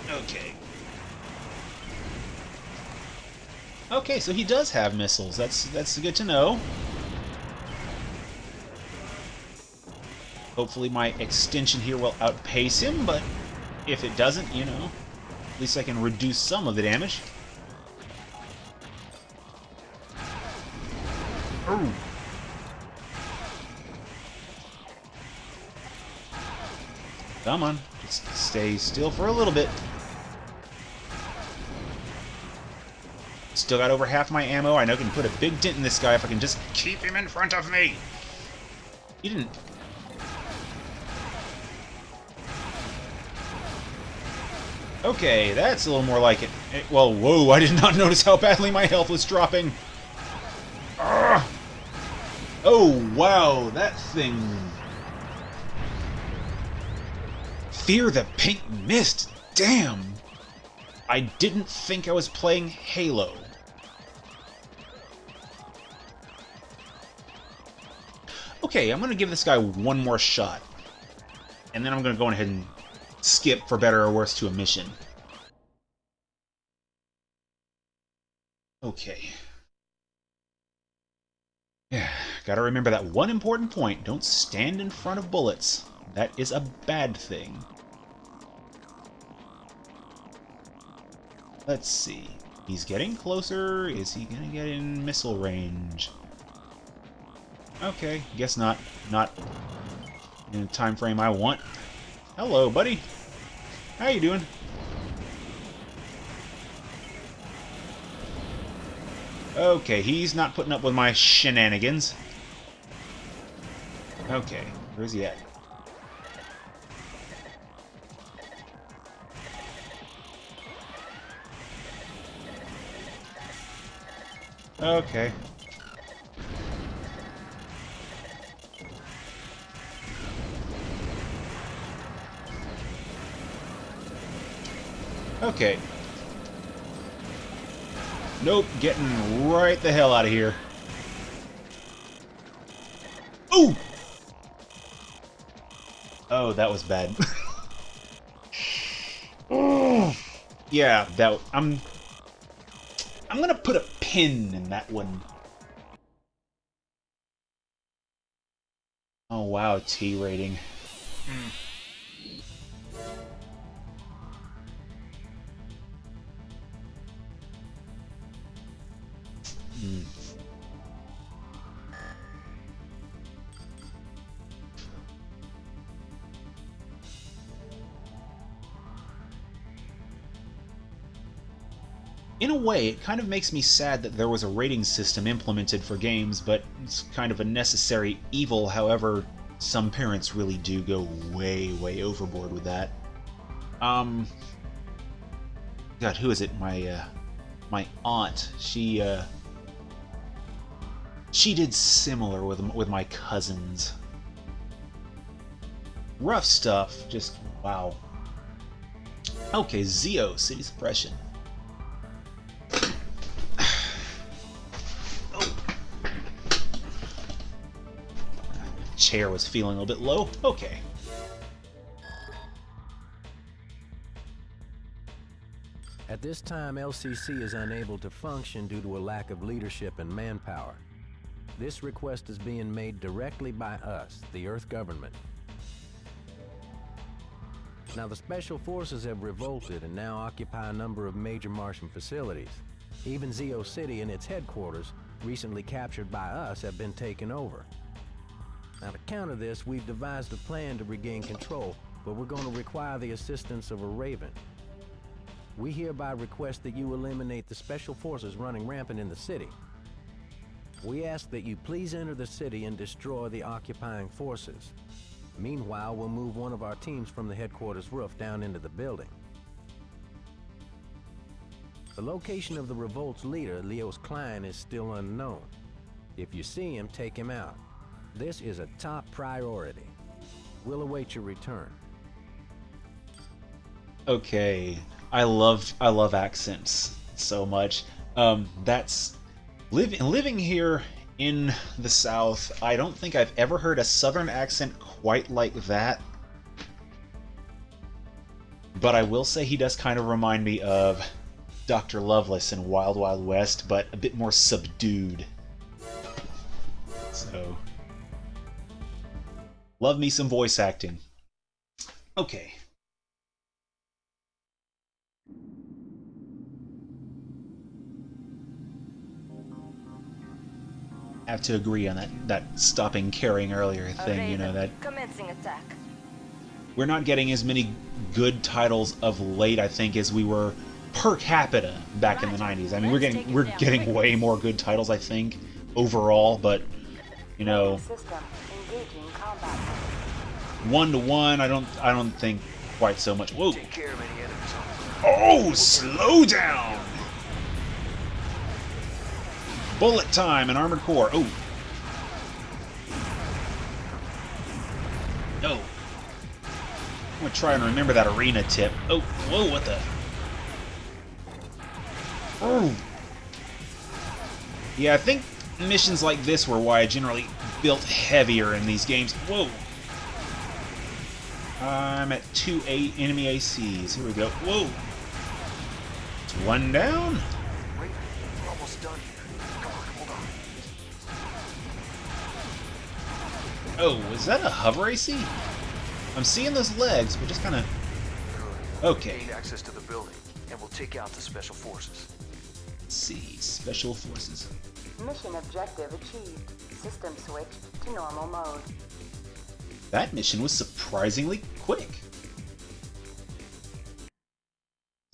Okay. Okay, so he does have missiles. That's good to know. Hopefully my extension here will outpace him, but if it doesn't, you know, at least I can reduce some of the damage. Ooh. Come on, just stay still for a little bit. Still got over half my ammo. I know I can put a big dent in this guy if I can just keep him in front of me. He didn't... Okay, that's a little more like it. Well, whoa, I did not notice how badly my health was dropping. Ugh. Oh, wow, that thing... Fear the pink mist. Damn. I didn't think I was playing Halo. Okay, I'm going to give this guy one more shot. And then I'm going to go ahead and skip, for better or worse, to a mission. Okay. Yeah, gotta remember that one important point. Don't stand in front of bullets. That is a bad thing. Let's see. He's getting closer. Is he gonna get in missile range? Okay, guess not. Not in the time frame I want. Hello, buddy. How you doing? Okay, he's not putting up with my shenanigans. Okay, where's he at? Okay. Okay. Nope, getting right the hell out of here. Ooh! Oh, that was bad. Yeah, that I'm gonna put a pin in that one. Oh wow, T rating. In a way, it kind of makes me sad that there was a rating system implemented for games, but it's kind of a necessary evil. However, some parents really do go way overboard with that. God, who is it? My aunt. She did similar with my cousins. Rough stuff. Just wow. Okay, Zeo, City Suppression. Chair was feeling a little bit low. Okay. At this time, LCC is unable to function due to a lack of leadership and manpower. This request is being made directly by us, the Earth government. Now, the Special Forces have revolted and now occupy a number of major Martian facilities. Even Zeo City and its headquarters, recently captured by us, have been taken over. Now, to counter this, we've devised a plan to regain control, but we're going to require the assistance of a Raven. We hereby request that you eliminate the Special Forces running rampant in the city. We ask that you please enter the city and destroy the occupying forces. Meanwhile, we'll move one of our teams from the headquarters roof down into the building. The location of the revolt's leader, Leos Klein, is still unknown. If you see him, take him out. This is a top priority. We'll await your return. Okay, I love accents so much. That's living here in the South. I don't think I've ever heard a Southern accent quite like that. But I will say he does kind of remind me of Dr. Lovelace in Wild Wild West, but a bit more subdued. So, love me some voice acting. Okay. Have to agree on that stopping carrying earlier thing, you know, that Commencing attack. we're not getting as many good titles of late, I think, as we were per capita back in the 90s. I mean, we're getting way more good titles, I think, overall, but you know, System engaging combat. 1-to-1, I don't think quite so much. Whoa. Take care of any enemies. Oh, slow down. Bullet time and armored core. Oh. No. I'm gonna try and remember that arena tip. Oh, whoa, what the? Oh. Yeah, I think missions like this were why I generally built heavier in these games. Whoa. I'm at 2 enemy ACs. Here we go. Whoa. It's one down. Wait, we're almost done here. Come on, hold on. Oh, is that a hover AC? I'm seeing those legs, but just kind of... Good. Okay. Gain access to the building, and we'll take out the special forces. Let's see. Special Forces. Mission objective achieved. System switched to normal mode. That mission was surprisingly quick.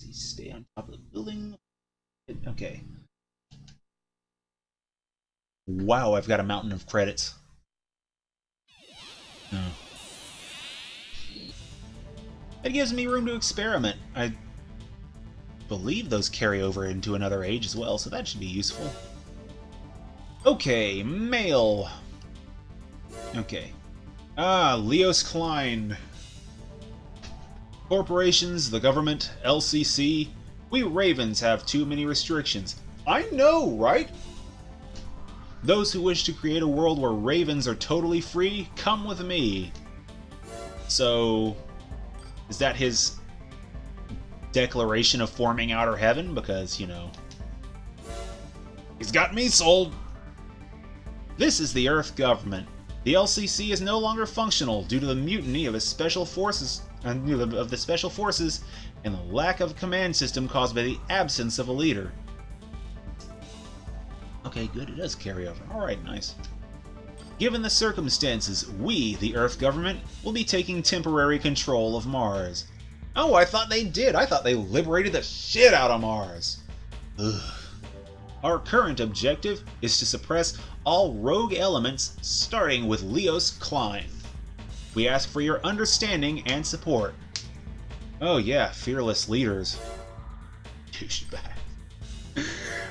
Let's see, stay on top of the building. Okay. Wow, I've got a mountain of credits. Oh. That gives me room to experiment. I believe those carry over into another age as well, so that should be useful. Okay, mail. Okay. Ah, Leos Klein. Corporations, the government, LCC, we Ravens have too many restrictions. I know, right? Those who wish to create a world where Ravens are totally free, come with me. So, is that his declaration of forming outer heaven? Because, you know, he's got me sold. This is the Earth government. The LCC is no longer functional due to the mutiny of its special forces and the special forces and the lack of a command system caused by the absence of a leader. Okay, good, it does carry over. Alright, nice. Given the circumstances, we, the Earth government, will be taking temporary control of Mars. Oh, I thought they did! I thought they liberated the shit out of Mars! Ugh. Our current objective is to suppress all rogue elements, starting with Leos Klein. We ask for your understanding and support. Oh yeah, fearless leaders. Douchebag.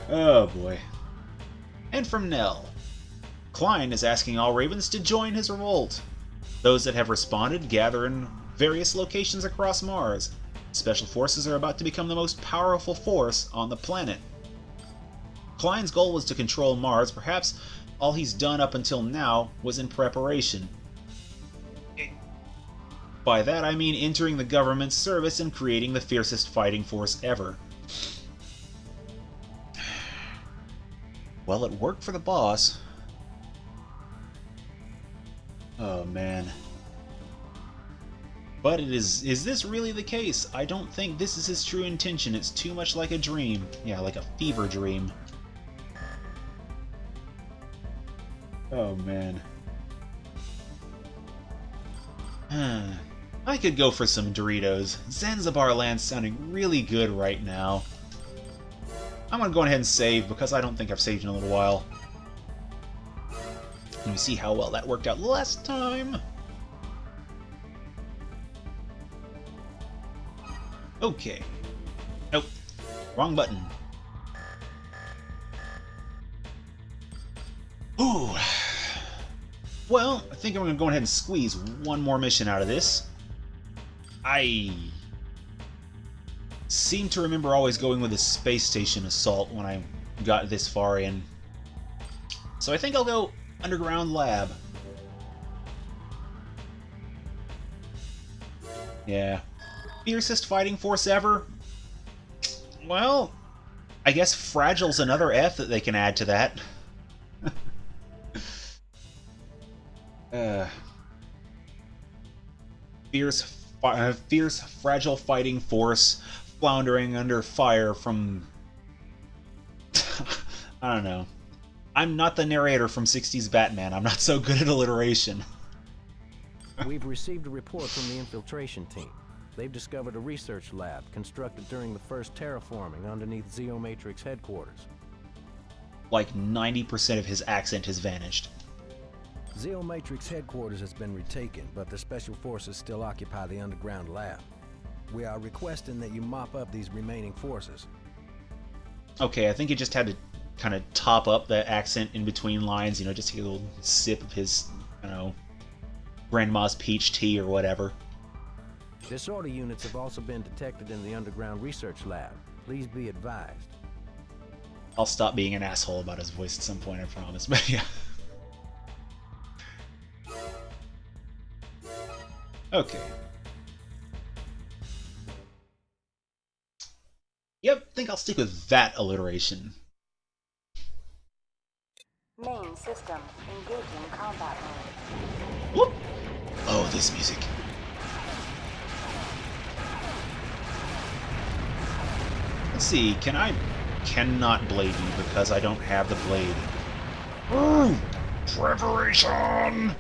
Oh boy. And from Nell. Klein is asking all Ravens to join his revolt. Those that have responded gather in various locations across Mars. Special forces are about to become the most powerful force on the planet. Klein's goal was to control Mars. Perhaps all he's done up until now was in preparation. By that I mean entering the government's service and creating the fiercest fighting force ever. Well, it worked for the boss. Oh man. But is this really the case? I don't think this is his true intention. It's too much like a dream. Yeah, like a fever dream. Oh man. I could go for some Doritos. Zanzibar Land's sounding really good right now. I'm gonna go ahead and save because I don't think I've saved in a little while. Let me see how well that worked out last time. Okay. Nope. Wrong button. Ooh. Well, I think I'm going to go ahead and squeeze one more mission out of this. I seem to remember always going with a space station assault when I got this far in. So I think I'll go underground lab. Yeah. Fiercest fighting force ever? Well, I guess Fragile's another F that they can add to that. Fierce, fragile fighting force floundering under fire from... I don't know. I'm not the narrator from 60s Batman. I'm not so good at alliteration. We've received a report from the infiltration team. They've discovered a research lab constructed during the first terraforming underneath Zeomatrix headquarters. Like 90% of his accent has vanished. Zeomatrix headquarters has been retaken, but the Special Forces still occupy the underground lab. We are requesting that you mop up these remaining forces. Okay, I think he just had to kind of top up the accent in between lines, you know, just take a little sip of his, you know, grandma's peach tea or whatever. Disorder units have also been detected in the underground research lab. Please be advised. I'll stop being an asshole about his voice at some point, I promise, but yeah. Okay. Yep, think I'll stick with that alliteration. Main system engaging combat mode. Whoop! Oh, this music. Let's see, cannot blade you because I don't have the blade. Ooh! Preparation!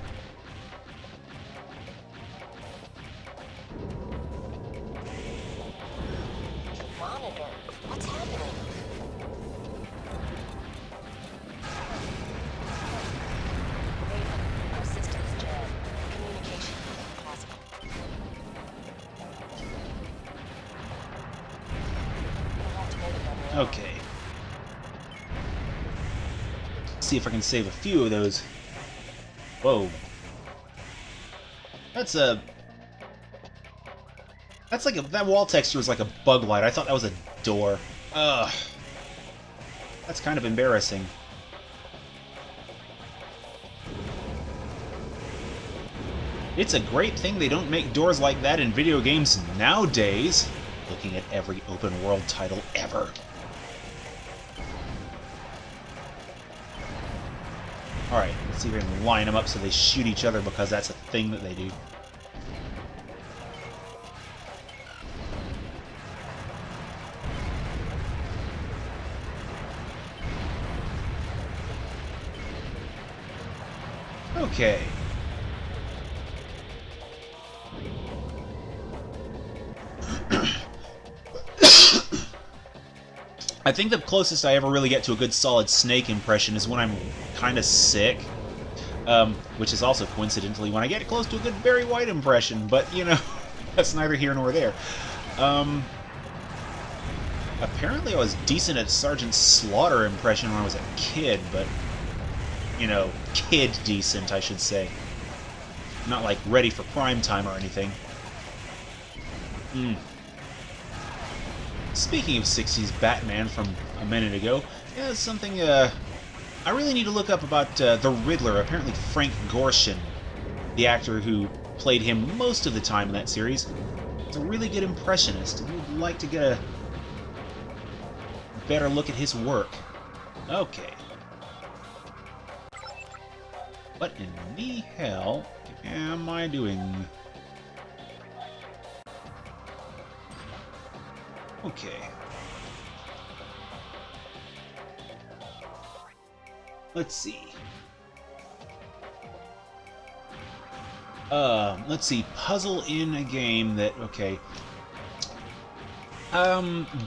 Monitor. What's happening? Raven, our system's jammed. Communication impossible. Okay. Let's see if I can save a few of those. Whoa. That's a... That's like that wall texture is like a bug light. I thought that was a door. Ugh. That's kind of embarrassing. It's a great thing they don't make doors like that in video games nowadays. Looking at every open world title ever. Alright, let's see if we can line them up so they shoot each other, because that's a thing that they do. Okay. I think the closest I ever really get to a good solid Snake impression is when I'm kind of sick. Which is also coincidentally when I get close to a good Barry White impression, but, you know, that's neither here nor there. Apparently I was decent at Sergeant Slaughter impression when I was a kid, but, you know, kid decent, I should say. Not like ready for prime time or anything. Speaking of 60s Batman from a minute ago, yeah, something I really need to look up about the Riddler. Apparently Frank Gorshin, the actor who played him most of the time in that series, is a really good impressionist, and would like to get a better look at his work. Okay. What in the hell am I doing? Okay. Let's see. Let's see. Puzzle in a game that... Okay.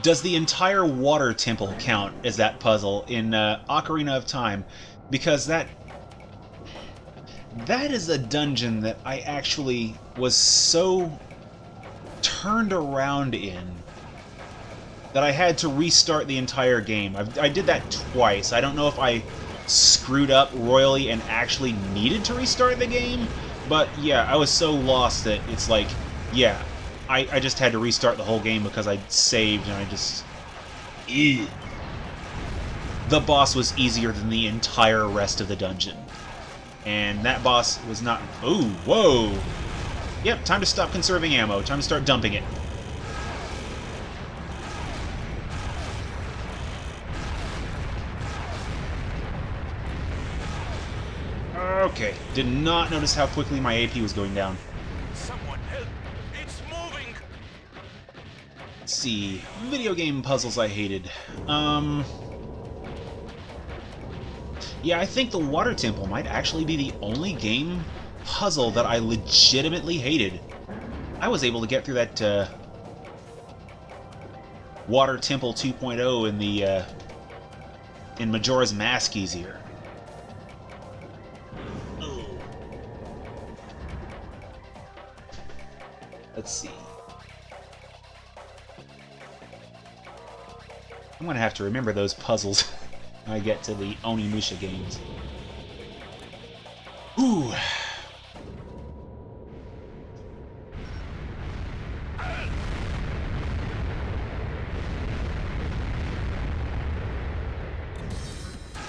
Does the entire water temple count as that puzzle in Ocarina of Time? Because that is a dungeon that I actually was so turned around in that I had to restart the entire game. I did that twice. I don't know if I screwed up royally and actually needed to restart the game, but yeah, I was so lost that it's like, yeah, I just had to restart the whole game because I saved and I just... Ew. The boss was easier than the entire rest of the dungeon. And that boss was not... Ooh, whoa! Yep, time to stop conserving ammo. Time to start dumping it. Okay, did not notice how quickly my AP was going down. Someone help! It's moving! Let's see. Video game puzzles I hated. Yeah, I think the Water Temple might actually be the only game puzzle that I legitimately hated. I was able to get through that, Water Temple 2.0 in the, in Majora's Mask easier. Let's see. I'm gonna have to remember those puzzles when I get to the Onimusha games. Ooh.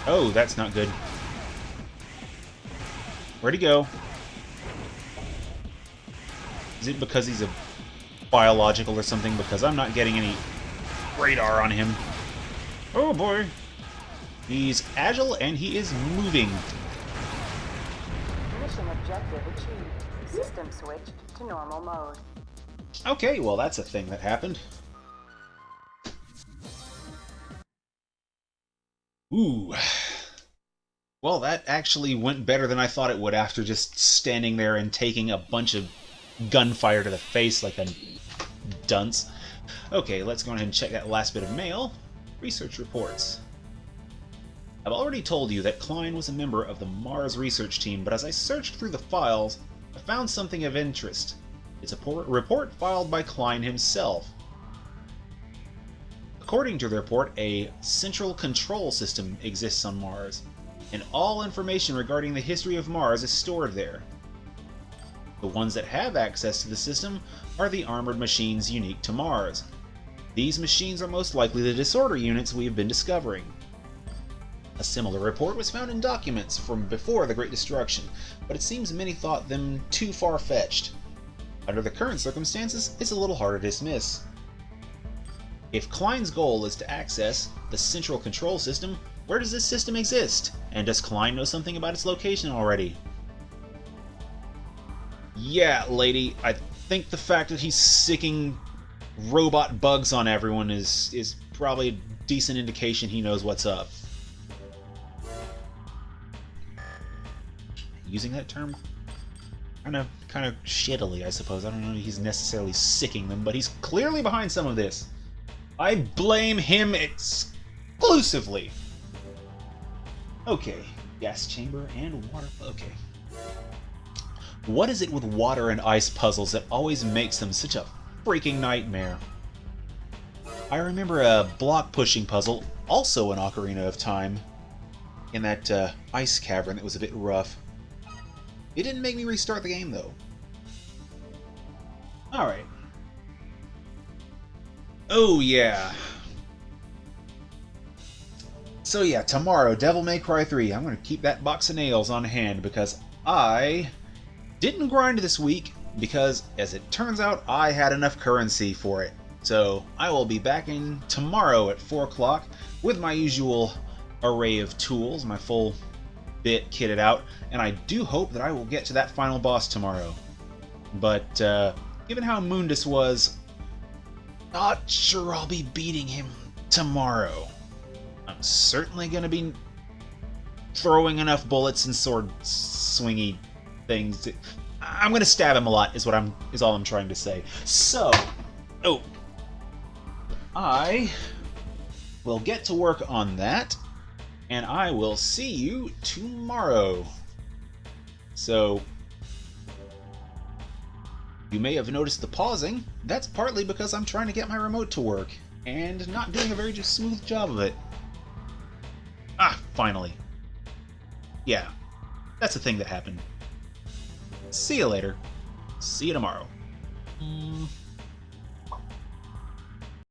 Oh, that's not good. Where'd he go? Is it because he's a biological or something? Because I'm not getting any radar on him. Oh boy. He's agile and he is moving. Mission objective achieved. System switched to normal mode. Okay, well that's a thing that happened. Ooh. Well, that actually went better than I thought it would after just standing there and taking a bunch of gunfire to the face like a dunce. Okay, let's go ahead and check that last bit of mail. Research reports. I've already told you that Klein was a member of the Mars research team, but as I searched through the files, I found something of interest. It's a report filed by Klein himself. According to the report, a central control system exists on Mars, and all information regarding the history of Mars is stored there. The ones that have access to the system are the armored machines unique to Mars. These machines are most likely the disorder units we have been discovering. A similar report was found in documents from before the Great Destruction, but it seems many thought them too far-fetched. Under the current circumstances, it's a little harder to dismiss. If Klein's goal is to access the central control system, where does this system exist? And does Klein know something about its location already? Yeah, lady, I think the fact that he's sicking robot bugs on everyone is probably a decent indication he knows what's up. Using that term kind of shittily, I suppose. I don't know if he's necessarily sicking them, but he's clearly behind some of this. I blame him exclusively. Okay, gas chamber and water. Okay. What is it with water and ice puzzles that always makes them such a freaking nightmare? I remember a block pushing puzzle, also an Ocarina of Time, in that ice cavern that was a bit rough. It didn't make me restart the game, though. Alright. Oh, yeah. So yeah, tomorrow, Devil May Cry 3. I'm going to keep that box of nails on hand because I didn't grind this week because, as it turns out, I had enough currency for it. So I will be back in tomorrow at 4 o'clock with my usual array of tools, my full bit kitted out, and I do hope that I will get to that final boss tomorrow. But given how Mundus was, not sure I'll be beating him tomorrow. I'm certainly going to be throwing enough bullets and sword swingy things. I'm going to stab him a lot is all I'm trying to say. So, I will get to work on that, and I will see you tomorrow. So, you may have noticed the pausing. That's partly because I'm trying to get my remote to work, and not doing a very smooth job of it. Ah, finally. Yeah, that's a thing that happened. See you later. See you tomorrow.